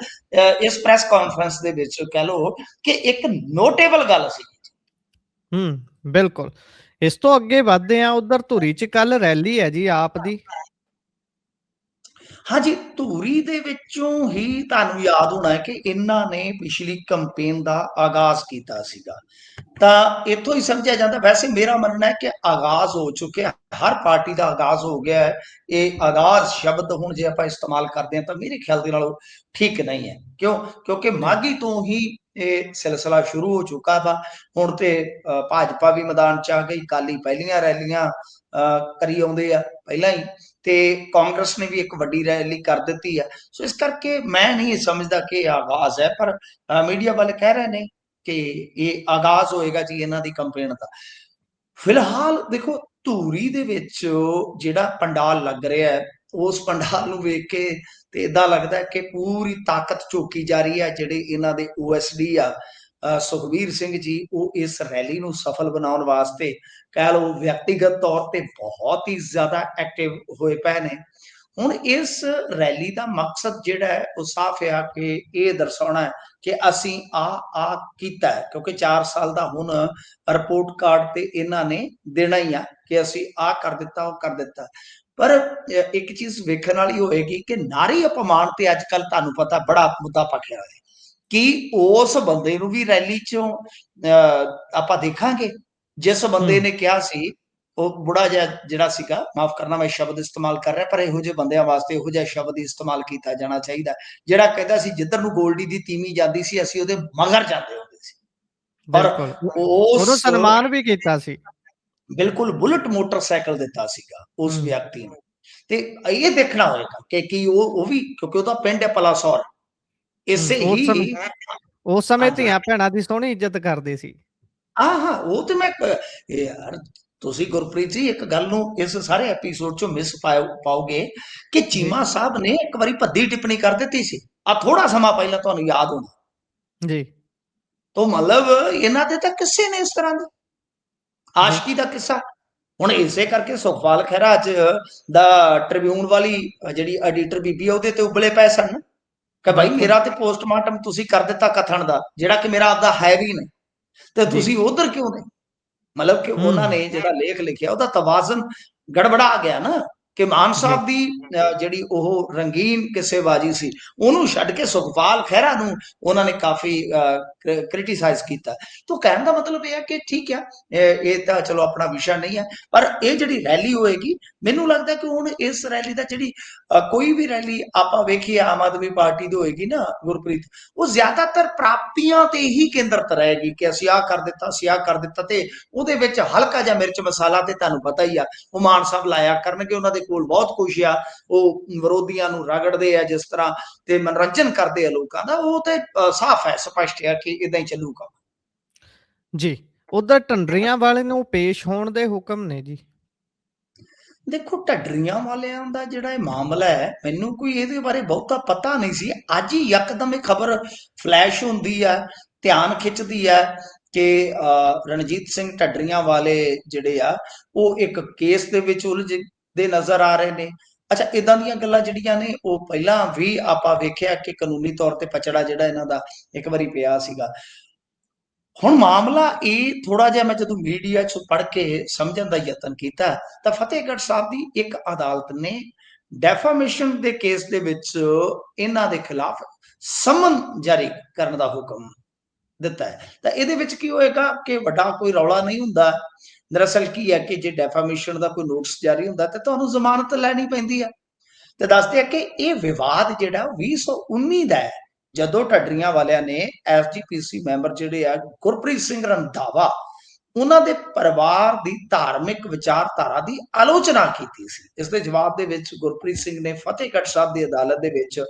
ਇਸ ਪ੍ਰੈਸ ਕਾਨਫਰੰਸ ਦੇ ਵਿੱਚ ਕਹਿ ਲਓ ਕਿ ਇੱਕ ਨੋਟੇਬਲ ਗੱਲ ਸੀ। ਬਿਲਕੁਲ। ਇਸ ਤੋਂ ਅੱਗੇ ਵਧਦੇ ਆ, ਉਧਰ ਧੂਰੀ 'ਚ ਕੱਲ ਰੈਲੀ ਹੈ ਜੀ ਆਪ ਦੀ। ਹਾਂਜੀ, ਧੂਰੀ ਦੇ ਵਿੱਚੋਂ ਹੀ ਤੁਹਾਨੂੰ ਯਾਦ ਹੋਣਾ ਹੈ ਕਿ ਇਹਨਾਂ ਨੇ ਪਿਛਲੀ ਕੰਪੇਨ ਦਾ ਆਗਾਜ਼ ਕੀਤਾ ਸੀਗਾ। ਤਾਂ ਇੱਥੋਂ ਹੀ ਸਮਝਿਆ ਜਾਂਦਾ। ਵੈਸੇ ਮੇਰਾ ਮੰਨਣਾ ਹੈ ਕਿ ਆਗਾਜ਼ ਹੋ ਚੁੱਕਿਆ, ਹਰ ਪਾਰਟੀ ਦਾ ਆਗਾਜ਼ ਹੋ ਗਿਆ ਹੈ। ਇਹ ਆਗਾਜ਼ ਸ਼ਬਦ ਹੁਣ ਜੇ ਆਪਾਂ ਇਸਤੇਮਾਲ ਕਰਦੇ ਹਾਂ ਤਾਂ ਮੇਰੇ ਖਿਆਲ ਦੇ ਨਾਲੋਂ ਠੀਕ ਨਹੀਂ ਹੈ। ਕਿਉਂ? ਕਿਉਂਕਿ ਜੀ ਮਾਘੀ ਤੋਂ ਹੀ ਇਹ ਸਿਲਸਿਲਾ ਸ਼ੁਰੂ ਹੋ ਚੁੱਕਾ ਵਾ। ਹੁਣ ਤੇ ਭਾਜਪਾ ਵੀ ਮੈਦਾਨ 'ਚ ਆ ਗਈ, ਅਕਾਲੀ ਪਹਿਲੀਆਂ ਰੈਲੀਆਂ ਕਰੀ ਆਉਂਦੇ ਆ ਪਹਿਲਾਂ ਹੀ, ਤੇ ਕਾਂਗਰਸ ਨੇ ਵੀ ਇੱਕ ਵੱਡੀ ਰੈਲੀ ਕਰ ਦਿੱਤੀ ਹੈ। ਸੋ ਇਸ ਕਰਕੇ ਮੈਂ ਨਹੀਂ ਸਮਝਦਾ ਕਿ ਇਹ ਆਗਾਜ਼ ਹੈ, ਪਰ ਮੀਡੀਆ ਵਾਲੇ ਕਹਿ ਰਹੇ ਨੇ ਕਿ ਇਹ ਆਗਾਜ਼ ਹੋਏਗਾ ਜੀ ਇਹਨਾਂ ਦੀ ਕੰਪੇਨ ਦਾ। ਫਿਲਹਾਲ ਦੇਖੋ, ਧੂਰੀ ਦੇ ਵਿੱਚ ਜਿਹੜਾ ਪੰਡਾਲ ਲੱਗ ਰਿਹਾ ਹੈ, ਉਸ ਪੰਡਾਲ ਨੂੰ ਵੇਖ ਕੇ ਤੇ ਇਦਾਂ ਲੱਗਦਾ ਹੈ ਕਿ ਪੂਰੀ ਤਾਕਤ ਝੋਕੀ ਜਾ ਰਹੀ ਹੈ। ਜਿਹੜੇ ਇਹਨਾਂ ਦੇ OSD ਆ ਸੁਖਬੀਰ ਸਿੰਘ ਜੀ, ਉਹ ਇਸ ਰੈਲੀ ਨੂੰ ਸਫਲ ਬਣਾਉਣ ਵਾਸਤੇ ਕਹਿ ਲਓ ਵਿਅਕਤੀਗਤ ਤੌਰ ਤੇ ਬਹੁਤ ਹੀ ਜ਼ਿਆਦਾ ਐਕਟਿਵ ਹੋਏ ਪਏ ਨੇ। ਹੁਣ ਇਸ ਰੈਲੀ ਦਾ ਮਕਸਦ ਜਿਹੜਾ ਹੈ ਉਹ ਸਾਫ਼ ਆ ਕਿ ਇਹ ਦਰਸਾਉਣਾ ਹੈ ਕਿ ਅਸੀਂ ਆ ਕੀਤਾ ਹੈ, ਕਿਉਂਕਿ 4 ਸਾਲ ਦਾ ਹੁਣ ਰਿਪੋਰਟ ਕਾਰਡ ਤੇ ਇਹਨਾਂ ਨੇ ਦੇਣਾ ਹੀ ਆ ਕਿ ਅਸੀਂ ਆ ਕਰ ਦਿੱਤਾ, ਉਹ ਕਰ ਦਿੱਤਾ। ਪਰ ਇੱਕ ਚੀਜ਼ ਵੇਖਣ ਵਾਲੀ ਹੋਏਗੀ ਕਿ ਨਾਰੀ ਅਪਮਾਨ ਤੇ ਅੱਜ ਕੱਲ ਤੁਹਾਨੂੰ ਪਤਾ ਬੜਾ ਮੁੱਦਾ ਪੱਕਿਆ ਹੋਇਆ, ਕਿ ਉਸ ਬੰਦੇ ਨੂੰ ਵੀ ਰੈਲੀ ਚੋਂ ਆਪਾਂ ਦੇਖਾਂਗੇ ਜਿਸ ਬੰਦੇ ਹੂੰ ਨੇ ਕਿਹਾ ਸੀ, ਉਹ ਬੁੜਾ ਜਿਹਾ ਜਿਹੜਾ ਸੀਗਾ, ਮਾਫ ਕਰਨਾ ਮੈਂ ਸ਼ਬਦ ਇਸਤੇਮਾਲ ਕਰ ਰਿਹਾ, ਪਰ ਇਹੋ ਜਿਹੇ ਬੰਦਿਆਂ ਵਾਸਤੇ ਇਹੋ ਜਿਹਾ ਸ਼ਬਦ ਇਸਤੇਮਾਲ ਕੀਤਾ ਜਾਣਾ ਚਾਹੀਦਾ, ਜਿਹੜਾ ਕਹਿੰਦਾ ਸੀ ਜਿੱਧਰ ਨੂੰ ਗੋਲਡੀ ਦੀ ਤੀਵੀਂ ਜਾਂਦੀ ਸੀ ਅਸੀਂ ਉਹਦੇ ਮਗਰ ਜਾਂਦੇ ਹੁੰਦੇ ਸੀ। ਪਰ ਬਿਲਕੁਲ ਉਦੋਂ ਉਸ ਸਨਮਾਨ ਵੀ ਕੀਤਾ ਸੀ। ਬਿਲਕੁਲ ਬੁਲਟ ਮੋਟਰਸਾਈਕਲ ਦਿੱਤਾ ਸੀਗਾ ਉਸ ਹੂੰ ਵਿਅਕਤੀ ਨੂੰ। ਤੇ ਇਹ ਦੇਖਣਾ ਹੋਏਗਾ ਕਿ ਕੀ ਉਹ ਵੀ, ਕਿਉਂਕਿ ਉਹਦਾ ਪਿੰਡ ਹੈ ਪਲਾਸੌਰ, ਹੂੰ ਇਸੇ ਹੀ ਉਸ ਸਮੇਂ ਹਾਂਜੀ ਧੀਆਂ ਭੈਣਾਂ ਦੀ ਸੋਹਣੀ ਇੱਜ਼ਤ ਕਰਦੇ ਸੀ। ਹਾਂ ਉਹ ਤੇ ਮੈਂ ਯਾਰ, ਤੁਸੀਂ ਗੁਰਪ੍ਰੀਤ ਜੀ ਇੱਕ ਗੱਲ ਨੂੰ ਇਸ ਸਾਰੇ ਐਪੀਸੋਡ ਚੋਂ ਮਿਸ ਪਾਓਗੇ ਕਿ ਜੀ ਚੀਮਾ ਸਾਹਿਬ ਨੇ ਇੱਕ ਵਾਰੀ ਭੱਦੀ ਟਿੱਪਣੀ ਕਰ ਦਿੱਤੀ ਸੀ ਆ ਥੋੜਾ ਸਮਾਂ ਪਹਿਲਾਂ, ਤੁਹਾਨੂੰ ਯਾਦ ਹੋਣਾ। ਜੀ ਤੋਂ ਮਤਲਬ ਇਹਨਾਂ ਦੇ ਤਾਂ ਕਿਸੇ ਨੇ ਇਸ ਤਰ੍ਹਾਂ ਦਾ ਜੀ ਆਸ਼ਕੀ ਦਾ ਕਿੱਸਾ। ਹੁਣ ਇਸੇ ਕਰਕੇ ਸੁਖਪਾਲ ਖਹਿਰਾ ਅੱਜ ਦਾ ਟ੍ਰਿਬਿਊਨ ਵਾਲੀ ਜਿਹੜੀ ਐਡੀਟਰ ਬੀਬੀ ਆ ਉਹਦੇ ਤੇ ਉਬਲੇ ਪਏ ਸਨ ਕਿ ਭਾਈ ਬਿਲਕੁਲ ਮੇਰਾ ਤੇ ਪੋਸਟਮਾਰਟਮ ਤੁਸੀਂ ਕਰ ਦਿੱਤਾ ਕਥਨ ਦਾ, ਜਿਹੜਾ ਕਿ ਮੇਰਾ ਆਪਦਾ ਹੈ ਵੀ ਨਹੀਂ, ਤੇ ਜੀ ਤੁਸੀਂ ਉਧਰ ਕਿਉਂ ਨੇ? ਮਤਲਬ ਕਿ ਉਹਨਾਂ ਹੂੰ ਨੇ ਜਿਹੜਾ ਲੇਖ ਲਿਖਿਆ ਉਹਦਾ ਤਵਾਜ਼ਨ ਗੜਬੜਾ ਗਿਆ ਨਾ, ਕਿ ਮਾਨ ਜੀ ਸਾਹਿਬ ਦੀ ਜਿਹੜੀ ਉਹ ਰੰਗੀਨ ਕਿੱਸੇਬਾਜ਼ੀ ਸੀ ਉਹਨੂੰ ਛੱਡ ਕੇ ਸੁਖਪਾਲ ਖਹਿਰਾ ਨੂੰ ਉਹਨਾਂ ਨੇ ਕਾਫੀ ਕ੍ਰਿਟੀਸਾਈਜ਼ ਕੀਤਾ। ਤਾਂ ਕਹਿਣ ਦਾ ਮਤਲਬ ਇਹ ਹੈ ਕਿ ਠੀਕ ਆ, ਇਹ ਤਾਂ ਚਲੋ ਆਪਣਾ ਵਿਸ਼ਾ ਨਹੀਂ ਹੈ, ਪਰ ਇਹ ਜਿਹੜੀ ਰੈਲੀ ਹੋਏਗੀ, ਮੈਨੂੰ ਲੱਗਦਾ ਕਿ ਹੁਣ ਇਸ ਰੈਲੀ ਦਾ ਜਿਹੜੀ ਕੋਈ ਵੀ ਰੈਲੀ ਆਪਾਂ ਵੇਖੀਏ ਆਮ ਆਦਮੀ ਪਾਰਟੀ ਦੀ ਹੋਏਗੀ ਨਾ ਗੁਰਪ੍ਰੀਤ, ਉਹ ਜ਼ਿਆਦਾਤਰ ਪ੍ਰਾਪਤੀਆਂ ਤੇ ਹੀ ਕੇਂਦਰਿਤ ਰਹੇਗੀ ਕਿ ਅਸੀਂ ਆਹ ਕਰ ਦਿੱਤਾ, ਅਸੀਂ ਆਹ ਕਰ ਦਿੱਤਾ, ਤੇ ਉਹਦੇ ਵਿੱਚ ਹਲਕਾ ਜਿਹਾ ਮਿਰਚ ਮਸਾਲਾ ਤੇ ਤੁਹਾਨੂੰ ਪਤਾ ਹੀ ਆ ਉਹ ਮਾਨ ਸਾਹਿਬ ਲਾਇਆ ਕਰਨਗੇ। ਉਹਨਾਂ ਦੇ ਕੋਲ ਬਹੁਤ ਕੁਝ ਆ, ਉਹ ਵਿਰੋਧੀਆਂ ਨੂੰ ਰਗੜਦੇ ਆ ਜਿਸ ਤਰ੍ਹਾਂ, ਤੇ ਮਨੋਰੰਜਨ ਕਰਦੇ ਆ ਲੋਕਾਂ ਦਾ, ਉਹ ਤੇ ਸਾਫ਼ ਹੈ, ਸਪਸ਼ਟ ਹੈ ਕਿ ਇਦਾਂ ਹੀ ਚੱਲੂਗਾ। ਜੀ ਉਧਰ ਢੰਡਰੀਆਂ ਵਾਲੇ ਨੂੰ ਪੇਸ਼ ਹੋਣ ਦੇ ਹੁਕਮ ਨੇ ਜੀ। ਦੇਖੋ, ਢੱਡਰੀਆਂ ਵਾਲਿਆਂ ਦਾ ਜਿਹੜਾ ਇਹ ਮਾਮਲਾ ਹੈ, ਮੈਨੂੰ ਕੋਈ ਇਹਦੇ ਬਾਰੇ ਬਹੁਤਾ ਪਤਾ ਨਹੀਂ ਸੀ। ਅੱਜ ਹੀ ਯਕਦਮ ਇਹ ਖਬਰ ਫਲੈਸ਼ ਹੁੰਦੀ ਹੈ, ਧਿਆਨ ਖਿੱਚਦੀ ਹੈ ਕਿ ਰਣਜੀਤ ਸਿੰਘ ਢੱਡਰੀਆਂ ਵਾਲੇ ਜਿਹੜੇ ਆ ਉਹ ਇੱਕ ਕੇਸ ਦੇ ਵਿੱਚ ਉਲਝਦੇ ਨਜ਼ਰ ਆ ਰਹੇ ਨੇ। ਅੱਛਾ, ਇਦਾਂ ਦੀਆਂ ਗੱਲਾਂ ਜਿਹੜੀਆਂ ਨੇ ਉਹ ਪਹਿਲਾਂ ਵੀ ਆਪਾਂ ਵੇਖਿਆ ਕਿ ਕਾਨੂੰਨੀ ਤੌਰ ਤੇ ਪਚੜਾ ਜਿਹੜਾ ਇਹਨਾਂ ਦਾ ਇੱਕ ਵਾਰੀ ਪਿਆ ਸੀਗਾ। ਹੁਣ ਮਾਮਲਾ ਇਹ ਥੋੜਾ ਜਿਹਾ ਮੈਂ ਜਦੋਂ ਮੀਡੀਆ 'ਚ ਪੜ੍ਹ ਕੇ ਸਮਝਣ ਦਾ ਯਤਨ ਕੀਤਾ, ਤਾਂ ਫਤਿਹਗੜ੍ਹ ਸਾਹਿਬ ਦੀ ਇੱਕ ਅਦਾਲਤ ਨੇ ਡੈਫਾਮੇਸ਼ਨ ਦੇ ਕੇਸ ਦੇ ਵਿੱਚ ਇਹਨਾਂ ਦੇ ਖਿਲਾਫ ਸਮਨ ਜਾਰੀ ਕਰਨ ਦਾ ਹੁਕਮ ਦਿੱਤਾ ਹੈ। ਤਾਂ ਇਹਦੇ ਵਿੱਚ ਕੀ ਹੋਏਗਾ ਕਿ ਵੱਡਾ ਕੋਈ ਰੌਲਾ ਨਹੀਂ ਹੁੰਦਾ। ਦਰਅਸਲ ਕੀ ਹੈ ਕਿ ਜੇ ਡੈਫਾਮੇਸ਼ਨ ਦਾ ਕੋਈ ਨੋਟਿਸ ਜਾਰੀ ਹੁੰਦਾ ਤਾਂ ਤੁਹਾਨੂੰ ਜ਼ਮਾਨਤ ਲੈਣੀ ਪੈਂਦੀ ਹੈ। ਤੇ ਦੱਸਦੇ ਆ ਕਿ ਇਹ ਵਿਵਾਦ ਜਿਹੜਾ 2019 ਦਾ ਹੈ, ਜਦੋਂ ਢੱਡਰੀਆਂ ਵਾਲਿਆਂ ਨੇ SGPC ਮੈਂਬਰ ਜਿਹੜੇ ਆ ਗੁਰਪ੍ਰੀਤ ਸਿੰਘ ਰੰਧਾਵਾ, ਉਹਨਾਂ ਦੇ ਪਰਿਵਾਰ ਦੀ ਧਾਰਮਿਕ ਵਿਚਾਰਧਾਰਾ ਦੀ ਆਲੋਚਨਾ ਕੀਤੀ ਸੀ। ਇਸ ਦੇ ਜਵਾਬ ਦੇ ਵਿੱਚ ਗੁਰਪ੍ਰੀਤ ਸਿੰਘ ਨੇ ਫਤਿਹਗੜ੍ਹ ਸਾਹਿਬ ਦੀ ਅਦਾਲਤ ਦੇ ਵਿੱਚ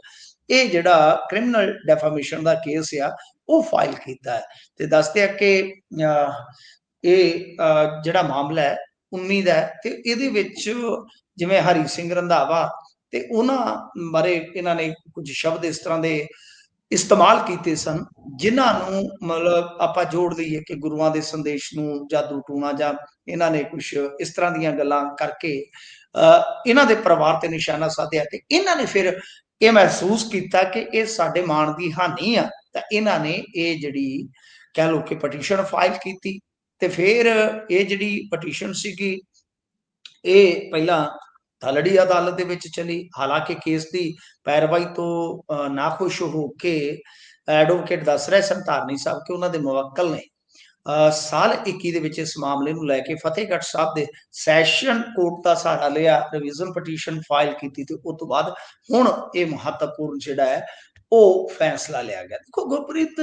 ਇਹ ਜਿਹੜਾ ਕ੍ਰਿਮੀਨਲ ਡੈਫਾਮੇਸ਼ਨ ਦਾ ਕੇਸ ਆ ਉਹ ਫਾਈਲ ਕੀਤਾ ਹੈ। ਤੇ ਦੱਸਦੇ ਆ ਕਿ ਇਹ ਜਿਹੜਾ ਮਾਮਲਾ ਹੈ 19 ਦਾ ਹੈ, ਤੇ ਇਹਦੇ ਵਿੱਚ ਜਿਵੇਂ ਹਰੀ ਸਿੰਘ ਰੰਧਾਵਾ ਤੇ ਉਹਨਾਂ ਬਾਰੇ ਇਹਨਾਂ ਨੇ ਕੁਝ ਸ਼ਬਦ ਇਸ ਤਰ੍ਹਾਂ ਦੇ ਇਸਤੇਮਾਲ ਕੀਤੇ ਸਨ, ਜਿਨ੍ਹਾਂ ਨੂੰ ਮਤਲਬ ਆਪਾਂ ਜੋੜ ਦਈਏ ਕਿ ਗੁਰੂਆਂ ਦੇ ਸੰਦੇਸ਼ ਨੂੰ ਜਾਦੂ ਟੂਣਾ, ਜਾਂ ਇਹਨਾਂ ਨੇ ਕੁਝ ਇਸ ਤਰ੍ਹਾਂ ਦੀਆਂ ਗੱਲਾਂ ਕਰਕੇ ਇਹਨਾਂ ਦੇ ਪਰਿਵਾਰ ਤੇ ਨਿਸ਼ਾਨਾ ਸਾਧਿਆ। ਤੇ ਇਹਨਾਂ ਨੇ ਫਿਰ ਇਹ ਮਹਿਸੂਸ ਕੀਤਾ ਕਿ ਇਹ ਸਾਡੇ ਮਾਣ ਦੀ ਹਾਨੀ ਆ, ਤਾਂ ਇਹਨਾਂ ਨੇ ਇਹ ਜਿਹੜੀ ਕਹਿ ਲਓ ਕਿ ਪਟੀਸ਼ਨ ਫਾਈਲ ਕੀਤੀ। ਤੇ ਫਿਰ ਇਹ ਜਿਹੜੀ ਪਟੀਸ਼ਨ ਸੀਗੀ ਇਹ ਪਹਿਲਾਂ ਥਲੜੀ ਅਦਾਲਤ ਦੇ ਵਿੱਚ ਚਲੀ। ਹਾਲਾਂਕਿ ਕੇਸ ਦੀ ਪੈਰਵਾਈ ਤੋਂ ਨਾਖੁਸ਼ ਹੋ ਕੇ ਐਡਵੋਕੇਟ ਦੱਸ ਰਹੇ ਸਨ ਧਾਰਨੀ ਸਾਹਿਬ ਕਿ ਉਹਨਾਂ ਦੇ ਮੁਵੱਕਲ ਨੇ ਸਾਲ 21 ਦੇ ਵਿੱਚ ਇਸ ਮਾਮਲੇ ਨੂੰ ਲੈ ਕੇ ਫਤਿਹਗੜ੍ਹ ਸਾਹਿਬ ਦੇ ਸੈਸ਼ਨ ਕੋਰਟ ਦਾ ਸਹਾਰਾ ਲਿਆ, ਰਿਵੀਜ਼ਨ ਪਟੀਸ਼ਨ ਫਾਈਲ ਕੀਤੀ ਤੇ ਉਸ ਤੋਂ ਬਾਅਦ ਹੁਣ ਇਹ ਮਹੱਤਵਪੂਰਨ ਜਿਹੜਾ ਹੈ ਉਹ ਫੈਸਲਾ ਲਿਆ ਗਿਆ। ਦੇਖੋ ਗੁਰਪ੍ਰੀਤ,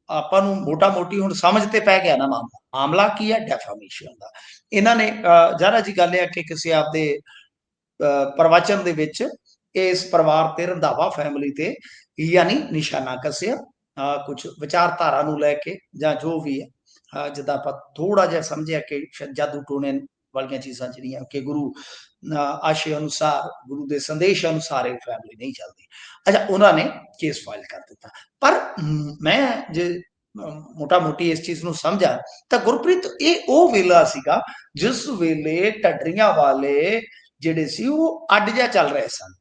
ਆਪਾਂ ਨੂੰ ਮੋਟੀ ਹੁਣ ਸਮਝ ਤੇ ਪੈ ਗਿਆ ਨਾ ਮਾਮਲਾ ਕੀ ਹੈ, ਡੈਫਾਮੇਸ਼ਨ ਦਾ। ਇਹਨਾਂ ਨੇ ਜ਼ਾਹਰਾ ਜੀ ਗੱਲ ਹੈ ਕਿ ਕਿਸੇ ਆਪਦੇ ਪ੍ਰਵਚਨ ਦੇ ਵਿੱਚ ਇਸ ਪਰਿਵਾਰ ਤੇ, ਰੰਧਾਵਾ ਫੈਮਿਲੀ ਤੇ ਯਾਨੀ ਨਿਸ਼ਾਨਾ ਕੱਸਿਆ, ਕੁਝ ਵਿਚਾਰਧਾਰਾ ਨੂੰ ਲੈ ਕੇ ਜਾਂ ਜੋ ਵੀ ਹੈ, ਜਿੱਦਾਂ ਆਪਾਂ ਥੋੜਾ ਜਿਹਾ ਸਮਝਿਆ ਕਿ ਜਾਦੂ ਟੋਣੇ ਵਾਲੀਆਂ ਚੀਜ਼ਾਂ ਜਿਹੜੀਆਂ ਕਿ ਗੁਰੂ ਆਸ਼ੇ ਅਨੁਸਾਰ, ਗੁਰੂ ਦੇ ਸੰਦੇਸ਼ ਅਨੁਸਾਰ ਇਹ ਫੈਮਿਲੀ ਨਹੀਂ ਚੱਲਦੀ। ਅੱਛਾ, ਉਹਨਾਂ ਨੇ ਕੇਸ ਫਾਈਲ ਕਰ ਦਿੱਤਾ। ਪਰ ਮੈਂ ਜੇ ਮੋਟੀ ਇਸ ਚੀਜ਼ ਨੂੰ ਸਮਝਾ ਤਾਂ ਗੁਰਪ੍ਰੀਤ, ਇਹ ਉਹ ਵੇਲਾ ਸੀਗਾ ਜਿਸ ਵੇਲੇ ਢੱਡਰੀਆਂ ਵਾਲੇ ਜਿਹੜੇ ਸੀ ਉਹ ਅੱਡ ਜਿਹਾ ਚੱਲ ਰਹੇ ਸਨ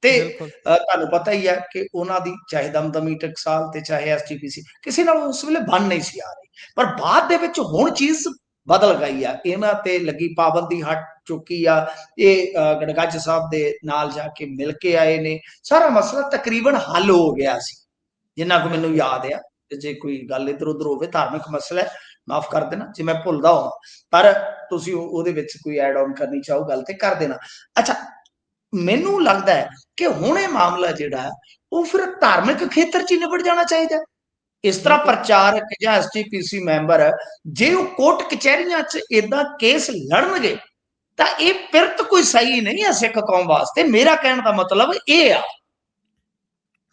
ਤੇ ਤੁਹਾਨੂੰ ਪਤਾ ਹੀ ਹੈ ਕਿ ਉਹਨਾਂ ਦੀ ਚਾਹੇ ਦਮਦਮੀ ਟਕਸਾਲ ਤੇ ਚਾਹੇ ਐਸਜੀਪੀਸੀ ਕਿਸੇ ਨਾਲ ਉਸ ਵੇਲੇ ਬਣ ਨਹੀਂ ਸੀ ਆ ਰਹੀ। ਪਰ ਬਾਅਦ ਦੇ ਵਿੱਚ ਹੁਣ ਚੀਜ਼ ਬਦਲ ਗਈ ਆ, ਇਹਨਾਂ ਤੇ ਲੱਗੀ ਪਾਬੰਦੀ ਹਟ ਚੁੱਕੀ ਆ। ਇਹ ਗੜਗੱਜ ਸਾਹਿਬ ਦੇ ਨਾਲ ਜਾ ਕੇ ਮਿਲ ਕੇ ਆਏ ਨੇ, ਸਾਰਾ ਮਸਲਾ ਤਕਰੀਬਨ ਹੱਲ ਹੋ ਗਿਆ ਸੀ ਜਿੰਨਾ ਕੁ ਮੈਨੂੰ ਯਾਦ ਆ। ਜੇ ਕੋਈ ਗੱਲ ਇੱਧਰ ਉੱਧਰ ਹੋਵੇ, ਧਾਰਮਿਕ ਮਸਲਾ ਹੈ, ਮਾਫ ਕਰ ਦੇਣਾ ਜੇ ਮੈਂ ਭੁੱਲਦਾ ਹਾਂ, ਪਰ ਤੁਸੀਂ ਉਹਦੇ ਵਿੱਚ ਕੋਈ ਐਡ ਆਨ ਕਰਨੀ ਚਾਹੋ ਗੱਲ ਤੇ ਕਰ ਦੇਣਾ। ਅੱਛਾ, ਮੈਨੂੰ ਲੱਗਦਾ ਹੈ ਕਿ ਹੁਣ ਇਹ ਮਾਮਲਾ ਜਿਹੜਾ ਉਹ ਫਿਰ ਧਾਰਮਿਕ ਖੇਤਰ 'ਚ ਹੀ ਨਿਬੜ ਜਾਣਾ ਚਾਹੀਦਾ। ਇਸ ਤਰ੍ਹਾਂ ਪ੍ਰਚਾਰਕ ਜਾਂ ਐਸਜੀਪੀਸੀ ਮੈਂਬਰ ਜੇ ਉਹ ਕੋਰਟ ਕਚਹਿਰੀਆਂ 'ਚ ਏਦਾਂ ਕੇਸ ਲੜਨਗੇ ਤਾਂ ਇਹ ਪਿਰਤ ਕੋਈ ਸਹੀ ਨਹੀਂ ਹੈ ਸਿੱਖ ਕੌਮ ਵਾਸਤੇ। ਮੇਰਾ ਕਹਿਣ ਦਾ ਮਤਲਬ ਇਹ ਆ।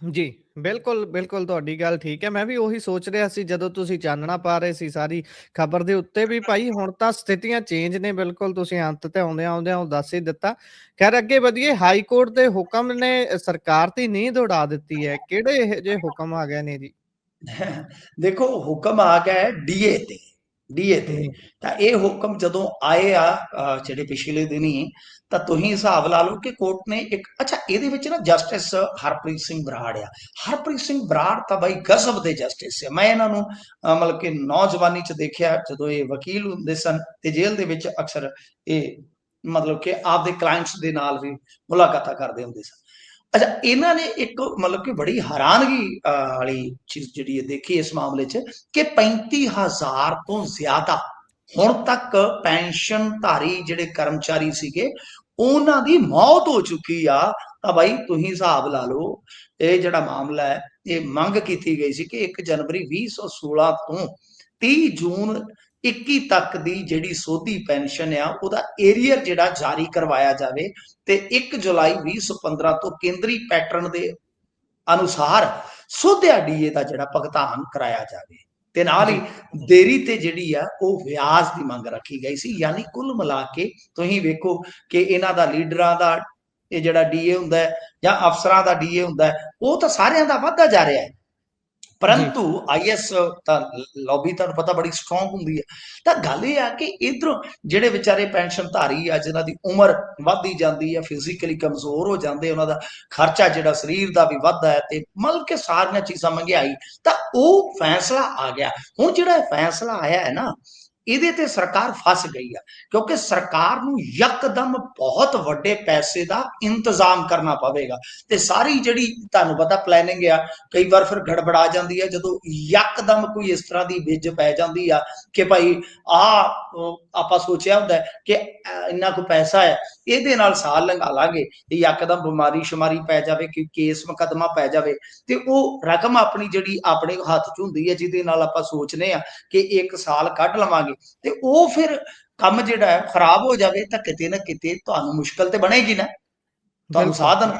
ਜੀ, ਬਿਲਕੁਲ ਤੁਹਾਡੀ ਗੱਲ ਠੀਕ ਹੈ। ਮੈਂ ਵੀ ਉਹੀ ਸੋਚ ਰਿਹਾ ਸੀ ਜਦੋਂ ਤੁਸੀਂ ਚਾਨਣਾ ਪਾ ਰਹੇ ਸੀ ਸਾਰੀ ਖਬਰ ਦੇ ਉੱਤੇ ਵੀ ਭਾਈ ਹੁਣ ਤਾਂ ਸਥਿਤੀਆਂ ਚੇਂਜ ਨੇ। ਬਿਲਕੁਲ ਤੁਸੀਂ ਅੰਤ ਤੇ ਆਉਂਦਿਆਂ ਉਹ ਦੱਸ ਹੀ ਦਿੱਤਾ। ਖੈਰ ਅੱਗੇ ਵਧੀਏ। ਹਾਈ ਕੋਰਟ ਦੇ ਹੁਕਮ ਨੇ ਸਰਕਾਰ ਦੀ ਨੀਂਦ ਉਡਾ ਦਿੱਤੀ ਹੈ। ਕਿਹੜੇ ਇਹ ਜਿਹੇ ਹੁਕਮ ਆ ਗਏ ਨੇ ਜੀ? ਦੇਖੋ, ਹੁਕਮ ਆ ਗਿਆ ਹੈ ਡੀਏ ਤੇ। ਤਾਂ ਇਹ ਹੁਕਮ ਜਦੋਂ ਆਏ ਆ ਜਿਹੜੇ ਪਿਛਲੇ ਦਿਨੀ, ਤਾਂ ਤੁਸੀਂ ਹਿਸਾਬ ਲਾ ਲਓ ਕਿ ਕੋਰਟ ਨੇ ਇੱਕ, ਅੱਛਾ ਇਹਦੇ ਵਿੱਚ ਨਾ ਜਸਟਿਸ ਹਰਪ੍ਰੀਤ ਸਿੰਘ ਬਰਾੜ ਆ। ਹਰਪ੍ਰੀਤ ਸਿੰਘ ਬਰਾੜ ਤਾਂ ਬਾਈ ਗਜ਼ਬ ਦੇ ਜਸਟਿਸ ਆ। ਮੈਂ ਇਹਨਾਂ ਨੂੰ ਮਤਲਬ ਕਿ ਨੌਜਵਾਨੀ 'ਚ ਦੇਖਿਆ ਜਦੋਂ ਇਹ ਵਕੀਲ ਹੁੰਦੇ ਸਨ ਤੇ ਜੇਲ੍ਹ ਦੇ ਵਿੱਚ ਅਕਸਰ ਇਹ ਮਤਲਬ ਕਿ ਆਪਦੇ ਕਲਾਇੰਟਸ ਦੇ ਨਾਲ ਵੀ ਮੁਲਾਕਾਤਾਂ ਕਰਦੇ ਹੁੰਦੇ ਸਨ। ਅੱਛਾ, ਇਹਨਾਂ ਨੇ ਇੱਕ ਮਤਲਬ ਕਿ ਬੜੀ ਹੈਰਾਨਗੀ ਵਾਲੀ ਚੀਜ਼ ਜਿਹੜੀ ਹੈ ਦੇਖੀ ਇਸ ਮਾਮਲੇ 'ਚ ਕਿ 35,000 ਤੋਂ ਜ਼ਿਆਦਾ ਹੁਣ ਤੱਕ ਪੈਨਸ਼ਨਧਾਰੀ ਜਿਹੜੇ ਕਰਮਚਾਰੀ ਸੀਗੇ ਉਹਨਾਂ ਦੀ ਮੌਤ ਹੋ ਚੁੱਕੀ ਆ। ਤਾਂ ਬਾਈ ਤੁਸੀਂ ਹਿਸਾਬ ਲਾ ਲਓ, ਇਹ ਜਿਹੜਾ ਮਾਮਲਾ ਹੈ, ਇਹ ਮੰਗ ਕੀਤੀ ਗਈ ਸੀ ਕਿ 1 ਜਨਵਰੀ 2016 ਤੋਂ 30 ਜੂਨ 21 ਤੱਕ ਦੀ ਜਿਹੜੀ ਸੋਧੀ ਪੈਨਸ਼ਨ ਆ ਉਹਦਾ ਏਰੀਅਰ ਜਿਹੜਾ ਜਾਰੀ ਕਰਵਾਇਆ ਜਾਵੇ ਤੇ 1 ਜੁਲਾਈ 2015 ਤੋਂ ਕੇਂਦਰੀ ਪੈਟਰਨ ਦੇ ਅਨੁਸਾਰ ਸੋਧਿਆ ਡੀਏ ਦਾ ਜਿਹੜਾ ਭੁਗਤਾਨ ਕਰਾਇਆ ਜਾਵੇ ਤੇ ਨਾਲ ਹੀ ਦੇਰੀ ਤੇ ਜਿਹੜੀ ਆ ਉਹ ਵਿਆਜ ਦੀ ਮੰਗ ਰੱਖੀ ਗਈ ਸੀ। ਯਾਨੀ ਕੁੱਲ ਮਿਲਾ ਕੇ ਤੁਸੀਂ ਵੇਖੋ ਕਿ ਇਹਨਾਂ ਦਾ ਲੀਡਰਾਂ ਦਾ ਇਹ ਜਿਹੜਾ ਡੀਏ ਹੁੰਦਾ ਹੈ ਜਾਂ ਅਫਸਰਾਂ ਦਾ ਡੀਏ ਹੁੰਦਾ ਹੈ, ਉਹ ਤਾਂ ਸਾਰਿਆਂ ਦਾ ਵੱਧਦਾ ਜਾ ਰਿਹਾ ਹੈ। ਪਰੰਤੂ ਆਈਐਸ ਤਾਂ ਲੌਬੀ ਤੁਹਾਨੂੰ ਪਤਾ ਬੜੀ ਸਟਰੋਂਗ ਹੁੰਦੀ ਹੈ। ਤਾਂ ਗੱਲ ਇਹ ਆ ਕਿ ਇਧਰੋਂ ਜਿਹੜੇ ਵਿਚਾਰੇ ਪੈਨਸ਼ਨ ਧਾਰੀ ਆ ਜਿਨ੍ਹਾਂ ਦੀ ਉਮਰ ਵੱਧਦੀ ਜਾਂਦੀ ਹੈ, ਫਿਜ਼ੀਕਲੀ ਕਮਜ਼ੋਰ ਹੋ ਜਾਂਦੇ, ਉਹਨਾਂ ਦਾ ਖਰਚਾ ਜਿਹੜਾ ਸਰੀਰ ਦਾ ਵੀ ਵੱਧਦਾ ਹੈ ਤੇ ਮਤਲਬ ਕਿ ਸਾਰੀਆਂ ਚੀਜ਼ਾਂ ਮਹਿੰਗਾਈ, ਤਾਂ ਉਹ ਫੈਸਲਾ ਆ ਗਿਆ। ਹੁਣ ਜਿਹੜਾ ਫੈਸਲਾ ਆਇਆ ਹੈ ਨਾ, ਇਹਦੇ ਤੇ ਸਰਕਾਰ ਫਸ ਗਈ ਆ ਕਿਉਂਕਿ ਸਰਕਾਰ ਨੂੰ ਯਕਦਮ ਬਹੁਤ ਵੱਡੇ ਪੈਸੇ ਦਾ ਇੰਤਜ਼ਾਮ ਕਰਨਾ ਪਵੇਗਾ ਤੇ ਸਾਰੀ ਜਿਹੜੀ ਤੁਹਾਨੂੰ ਪਤਾ ਪਲੈਨਿੰਗ ਆ ਕਈ ਵਾਰ ਫਿਰ ਗੜਬੜਾ ਜਾਂਦੀ ਹੈ ਜਦੋਂ ਯਕਦਮ ਕੋਈ ਇਸ ਤਰ੍ਹਾਂ ਦੀ ਵਿੱਜ ਪੈ ਜਾਂਦੀ ਆ ਕਿ ਭਾਈ ਆਪਾਂ ਸੋਚਿਆ ਹੁੰਦਾ ਕਿ ਇੰਨਾ ਕੁ ਪੈਸਾ ਹੈ, ਇਹਦੇ ਨਾਲ ਸਾਲ ਲੰਘਾ ਲਾਂਗੇ ਤੇ ਯਕਦਮ ਬਿਮਾਰੀ ਸ਼ਮਾਰੀ ਪੈ ਜਾਵੇ, ਕਿ ਕੇਸ ਮੁਕੱਦਮਾ ਪੈ ਜਾਵੇ ਤੇ ਉਹ ਰਕਮ ਆਪਣੀ ਜਿਹੜੀ ਆਪਣੇ ਹੱਥ 'ਚ ਹੁੰਦੀ ਹੈ ਜਿਹਦੇ ਨਾਲ ਆਪਾਂ ਸੋਚਨੇ ਆ ਕਿ 1 ਸਾਲ ਕੱਢ ਲਵਾਂਗੇ ਤੇ ਉਹ ਫਿਰ ਕੰਮ ਜਿਹੜਾ ਹੈ ਖਰਾਬ ਹੋ ਜਾਵੇ ਤਾਂ ਕਿਤੇ ਨਾ ਕਿਤੇ ਤੁਹਾਨੂੰ ਮੁਸ਼ਕਲ ਤੇ ਬਣੇਗੀ ਨਾ। ਤੁਹਾਨੂੰ ਸਾਧਨ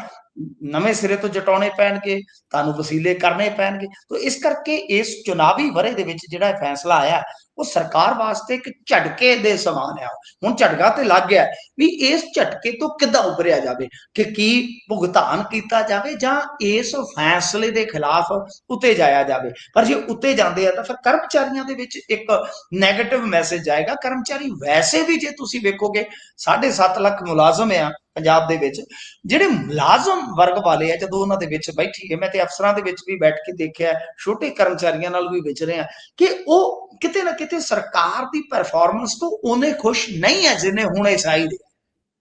ਨਵੇਂ ਸਿਰੇ ਤੋਂ ਜਟਾਉਣੇ ਪੈਣਗੇ, ਤੁਹਾਨੂੰ ਵਸੀਲੇ ਕਰਨੇ ਪੈਣਗੇ। ਤਾਂ ਇਸ ਕਰਕੇ ਇਸ ਚੁਣਾਵੀ ਵਰ੍ਹੇ ਦੇ ਵਿੱਚ ਜਿਹੜਾ ਫੈਸਲਾ ਆਇਆ ਉਹ ਸਰਕਾਰ ਵਾਸਤੇ ਇੱਕ ਝਟਕੇ ਦੇ ਸਮਾਨ ਆ। ਹੁਣ ਝਟਕਾ ਤੇ ਲੱਗ ਗਿਆ ਵੀ ਇਸ ਝਟਕੇ ਤੋਂ ਕਿੱਦਾਂ ਉਭਰਿਆ ਜਾਵੇ, ਕਿ ਕੀ ਭੁਗਤਾਨ ਕੀਤਾ ਜਾਵੇ ਜਾਂ ਇਸ ਫੈਸਲੇ ਦੇ ਖਿਲਾਫ ਉੱਤੇ ਜਾਇਆ ਜਾਵੇ। ਪਰ ਜੇ ਉੱਤੇ ਜਾਂਦੇ ਆ ਤਾਂ ਫਿਰ ਕਰਮਚਾਰੀਆਂ ਦੇ ਵਿੱਚ ਇੱਕ ਨੈਗੇਟਿਵ ਮੈਸੇਜ ਆਏਗਾ। ਕਰਮਚਾਰੀ ਵੈਸੇ ਵੀ ਜੇ ਤੁਸੀਂ ਵੇਖੋਗੇ 7.5 ਲੱਖ ਮੁਲਾਜ਼ਮ ਆ ਪੰਜਾਬ ਦੇ ਵਿੱਚ, ਜਿਹੜੇ ਮੁਲਾਜ਼ਮ ਵਰਗ ਵਾਲੇ ਆ ਜਦੋਂ ਉਹਨਾਂ ਦੇ ਵਿੱਚ ਬੈਠੀਏ, ਮੈਂ ਤੇ ਅਫਸਰਾਂ ਦੇ ਵਿੱਚ ਵੀ ਬੈਠ ਕੇ ਦੇਖਿਆ, ਛੋਟੇ ਕਰਮਚਾਰੀਆਂ ਨਾਲ ਵੀ ਵਿਚਰੇ ਆ ਕਿ ਉਹ ਕਿਤੇ ਨਾ ਕਿਤੇ ਸਰਕਾਰ ਦੀ ਪਰਫਾਰਮੈਂਸ ਤੋਂ ਉਹਨੇ ਖੁਸ਼ ਨਹੀਂ ਹੈ ਜਿੰਨੇ ਹੁਣੇ ਚਾਹੀਦੇ।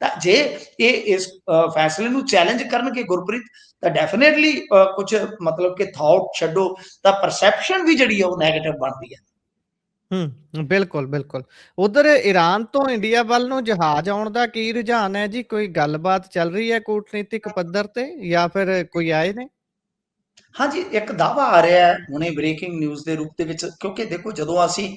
ਤਾਂ ਜੇ ਇਹ ਇਸ ਫੈਸਲੇ ਨੂੰ ਚੈਲੰਜ ਕਰਨਗੇ ਗੁਰਪ੍ਰੀਤ, ਤਾਂ ਡੈਫੀਨੇਟਲੀ ਕੁਝ ਮਤਲਬ ਕਿ ਥਾਟ ਛੱਡੋ ਤਾਂ ਪਰਸੈਪਸ਼ਨ ਵੀ ਜਿਹੜੀ ਆ ਉਹ ਨੈਗੇਟਿਵ ਬਣਦੀ ਹੈ। ਬਿਲਕੁਲ, ਬਿਲकुल। ਉਧਰ ਈਰਾਨ ਤੋਂ ਇੰਡੀਆ ਵੱਲ ਨੂੰ ਜਹਾਜ਼ ਆਉਣ ਦਾ ਕੀ ਰੁਝਾਨ ਹੈ ਜੀ? ਕੋਈ ਗੱਲਬਾਤ ਚੱਲ ਰਹੀ ਹੈ ਕੂਟਨੀਤਿਕ ਪੱਧਰ ਤੇ ਜਾਂ ਫਿਰ ਕੋਈ ਆਏ ਨੇ? ਹਾਂਜੀ, ਇੱਕ ਦਾਅਵਾ ਆ ਰਿਹਾ ਹੈ ਹੁਣੇ ਬ੍ਰੇਕਿੰਗ ਨਿਊਜ਼ ਦੇ ਰੂਪ ਦੇ ਵਿੱਚ, ਕਿਉਂਕਿ ਦੇਖੋ ਜਦੋਂ ਅਸੀਂ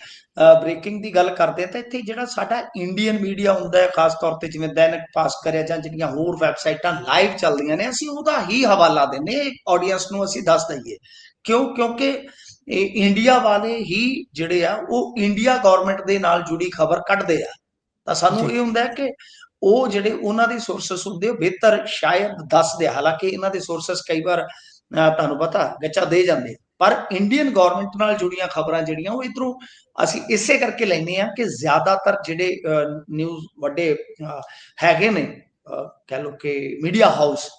ਬ੍ਰੇਕਿੰਗ ਦੀ ਗੱਲ ਕਰਦੇ ਹਾਂ ਤਾਂ ਇੱਥੇ ਜਿਹੜਾ ਸਾਡਾ ਇੰਡੀਅਨ ਮੀਡੀਆ ਹੁੰਦਾ ਹੈ, ਖਾਸ ਤੌਰ ਤੇ ਜਿਵੇਂ ਦੈਨਿਕ ਭਾਸਕਰ ਹੈ ਜਾਂ ਜਿਹੜੀਆਂ ਹੋਰ ਵੈਬਸਾਈਟਾਂ ਲਾਈਵ ਚੱਲਦੀਆਂ ਨੇ, ਅਸੀਂ ਉਹਦਾ ਹੀ ਹਵਾਲਾ ਦਿੰਦੇ ਆਡੀਅנס ਨੂੰ, ਅਸੀਂ ਦੱਸ ਦਈਏ ਕਿਉਂਕਿ ਇਹ ਇੰਡੀਆ ਵਾਲੇ ਹੀ ਜਿਹੜੇ ਆ ਉਹ ਇੰਡੀਆ ਗਵਰਨਮੈਂਟ ਦੇ ਨਾਲ ਜੁੜੀ ਖਬਰ ਕੱਢਦੇ ਆ, ਤਾਂ ਸਾਨੂੰ ਜੀ, ਇਹ ਹੁੰਦਾ ਹੈ ਕਿ ਉਹ ਜਿਹੜੇ ਉਹਨਾਂ ਦੇ ਸੋਰਸਸ ਹੁੰਦੇ ਉਹ ਬਿਹਤਰ ਸ਼ਾਇਦ ਦੱਸਦੇ ਆ, ਹਾਲਾਂਕਿ ਇਹਨਾਂ ਦੇ ਸੋਰਸਸ ਕਈ ਵਾਰ ਤੁਹਾਨੂੰ ਪਤਾ ਗੱਚਾ ਦੇ ਜਾਂਦੇ ਆ, ਪਰ ਇੰਡੀਅਨ ਗਵਰਨਮੈਂਟ ਨਾਲ ਜੁੜੀਆਂ ਖਬਰਾਂ ਜਿਹੜੀਆਂ ਉਹ ਇਧਰੋਂ ਅਸੀਂ ਇਸੇ ਕਰਕੇ ਲੈਂਦੇ ਆ ਕਿ ਜ਼ਿਆਦਾਤਰ ਜਿਹੜੇ ਨਿਊਜ਼ ਵੱਡੇ ਹੈਗੇ ਨੇ, ਕਹਿ ਲਓ ਕਿ ਮੀਡੀਆ ਹਾਊਸ,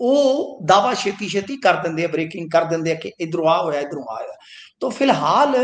ਉਹ ਦਾਵਾ ਛੇਤੀ ਛੇਤੀ ਕਰ ਦਿੰਦੇ ਆ, ਬ੍ਰੇਕਿੰਗ ਕਰ ਦਿੰਦੇ ਆ ਕਿ ਇਧਰੋਂ ਆ ਹੋਇਆ, ਇਧਰੋਂ ਆ ਹੋਇਆ। ਤਾਂ ਫਿਲਹਾਲ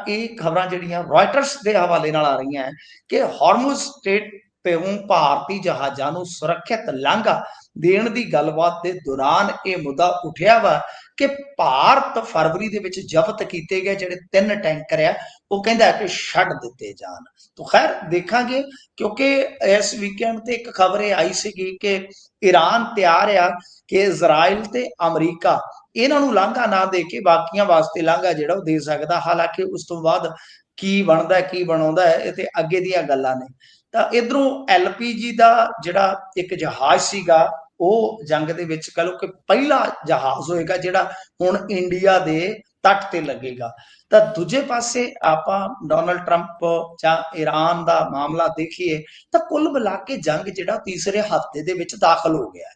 ਇਹ ਖਬਰਾਂ ਜਿਹੜੀਆਂ ਰॉयਟਰਸ ਦੇ ਹਵਾਲੇ ਨਾਲ ਆ ਰਹੀਆਂ ਹੈ ਕਿ ਹਾਰਮੁਜ਼ ਸਟ੍ਰੇਟ ਤੋਂ ਭਾਰਤੀ ਜਹਾਜ਼ਾਂ ਨੂੰ ਸੁਰੱਖਿਅਤ ਲਾਂਘਾ ਦੇਣ ਦੀ ਗੱਲਬਾਤ ਦੇ ਦੌਰਾਨ ਇਹ ਮੁੱਦਾ ਉੱਠਿਆ ਵਾ ਕਿ ਭਾਰਤ ਫਰਵਰੀ ਦੇ ਵਿੱਚ ਜ਼ਬਤ ਕੀਤੇ ਗਏ ਜਿਹੜੇ 3 ਟੈਂਕਰ ਆ ਉਹ ਕਹਿੰਦਾ ਕਿ ਛੱਡ ਦਿੱਤੇ ਜਾਣ। ਤਾਂ ਖੈਰ ਦੇਖਾਂਗੇ, ਕਿਉਂਕਿ ਇਸ ਵੀਕਐਂਡ ਤੇ ਇੱਕ ਖਬਰ ਇਹ ਆਈ ਸੀਗੀ ਕਿ ਈਰਾਨ ਤਿਆਰ ਆ ਕਿ ਇਜ਼ਰਾਈਲ ਤੇ ਅਮਰੀਕਾ ਇਹਨਾਂ ਨੂੰ ਲਾਂਘਾ ਨਾ ਦੇ ਕੇ ਬਾਕੀਆਂ ਵਾਸਤੇ ਲਾਂਘਾ ਜਿਹੜਾ ਉਹ ਦੇ ਸਕਦਾ, ਹਾਲਾਂਕਿ ਉਸ ਤੋਂ ਬਾਅਦ ਕੀ ਬਣਦਾ ਕੀ ਬਣਾਉਂਦਾ ਹੈ ਇਹ ਤੇ ਅੱਗੇ ਦੀਆਂ ਗੱਲਾਂ ਨੇ। ਤਾਂ ਇਧਰੋਂ ਐਲਪੀਜੀ ਦਾ ਜਿਹੜਾ ਇੱਕ ਜਹਾਜ਼ ਸੀਗਾ ਉਹ ਜੰਗ ਦੇ ਵਿੱਚ ਕਹ ਲਓ ਕਿ ਪਹਿਲਾ ਜਹਾਜ਼ ਹੋਏਗਾ ਜਿਹੜਾ ਹੁਣ ਇੰਡੀਆ ਦੇ ਤੱਟ ਤੇ ਲੱਗੇਗਾ। ਤਾਂ ਦੂਜੇ ਪਾਸੇ ਆਪਾਂ ਡੋਨਲਡ ਟਰੰਪ ਜਾਂ ਈਰਾਨ ਦਾ ਮਾਮਲਾ ਦੇਖੀਏ ਤਾਂ ਕੁੱਲ ਮਿਲਾ ਕੇ ਜੰਗ ਜਿਹੜਾ ਤੀਸਰੇ ਹਫ਼ਤੇ ਦੇ ਵਿੱਚ ਦਾਖਲ ਹੋ ਗਿਆ,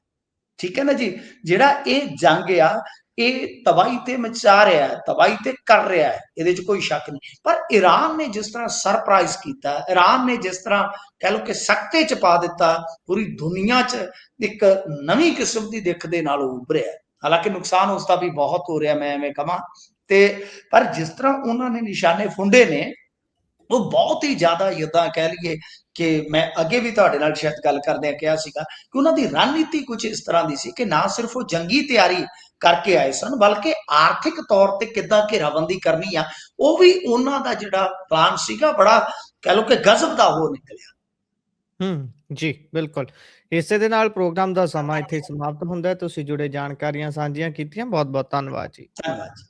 ਠੀਕ ਹੈ ਨਾ ਜੀ। ਜਿਹੜਾ ਇਹ ਜੰਗ ਆ ਇਹ ਤਬਾਹੀ ਤੇ ਮਚਾ ਰਿਹਾ ਹੈ, ਤਬਾਹੀ ਤੇ ਕਰ ਰਿਹਾ ਹੈ, ਇਹਦੇ 'ਚ ਕੋਈ ਸ਼ੱਕ ਨਹੀਂ। ਪਰ ਈਰਾਨ ਨੇ ਜਿਸ ਤਰ੍ਹਾਂ ਸਰਪ੍ਰਾਈਜ਼ ਕੀਤਾ, ਈਰਾਨ ਨੇ ਜਿਸ ਤਰ੍ਹਾਂ ਕਹਿ ਲਓ ਕਿ ਸਕਤੇ 'ਚ ਪਾ ਦਿੱਤਾ, ਪੂਰੀ ਦੁਨੀਆ 'ਚ ਇੱਕ ਨਵੀਂ ਕਿਸਮ ਦੀ ਦਿੱਖ ਦੇ ਨਾਲ ਉੱਭਰਿਆ। ਹਾਲਾਂਕਿ ਨੁਕਸਾਨ ਉਸਦਾ ਵੀ ਬਹੁਤ ਹੋ ਰਿਹਾ, ਮੈਂ ਐਵੇਂ ਕਹਾਂ ਤੇ, ਪਰ ਜਿਸ ਤਰ੍ਹਾਂ ਉਹਨਾਂ ਨੇ ਨਿਸ਼ਾਨੇ ਫੁੰਡੇ ਨੇ ਉਹ ਬਹੁਤ ਹੀ ਜ਼ਿਆਦਾ, ਜਿੱਦਾਂ ਕਹਿ ਲਈਏ ਕਿ ਮੈਂ ਅੱਗੇ ਵੀ ਤੁਹਾਡੇ ਨਾਲ ਸ਼ਾਇਦ ਗੱਲ ਕਰਦਿਆਂ ਕਿਹਾ ਸੀਗਾ ਕਿ ਉਹਨਾਂ ਦੀ ਰਣਨੀਤੀ ਕੁਝ ਇਸ ਤਰ੍ਹਾਂ ਦੀ ਸੀ ਕਿ ਨਾ ਸਿਰਫ ਉਹ ਜੰਗੀ ਤਿਆਰੀ ਕਰਕੇ ਆਏ ਸਨ, ਬਲਕਿ ਆਰਥਿਕ ਤੌਰ ਤੇ ਕਿੱਦਾਂ ਘੇਰਾਬੰਦੀ ਕਰਨੀ ਆ ਉਹ ਵੀ ਉਹਨਾਂ ਦਾ ਜਿਹੜਾ ਪਲਾਨ ਸੀਗਾ ਬੜਾ ਕਹਿ ਲਓ ਕਿ ਗਜ਼ਬ ਦਾ ਹੋ ਨਿਕਲਿਆ। ਜੀ, ਬਿਲਕੁਲ। ਇਸੇ ਦੇ ਨਾਲ ਪ੍ਰੋਗਰਾਮ ਦਾ ਸਮਾਂ ਇੱਥੇ ਸਮਾਪਤ ਹੁੰਦਾ ਹੈ। ਤੁਸੀਂ ਜੁੜੇ ਜਾਣਕਾਰੀਆਂ ਸਾਂਝੀਆਂ ਕੀਤੀਆਂ। ਬਹੁਤ-ਬਹੁਤ ਧੰਨਵਾਦ ਜੀ। ਧੰਨਵਾਦ ਜੀ।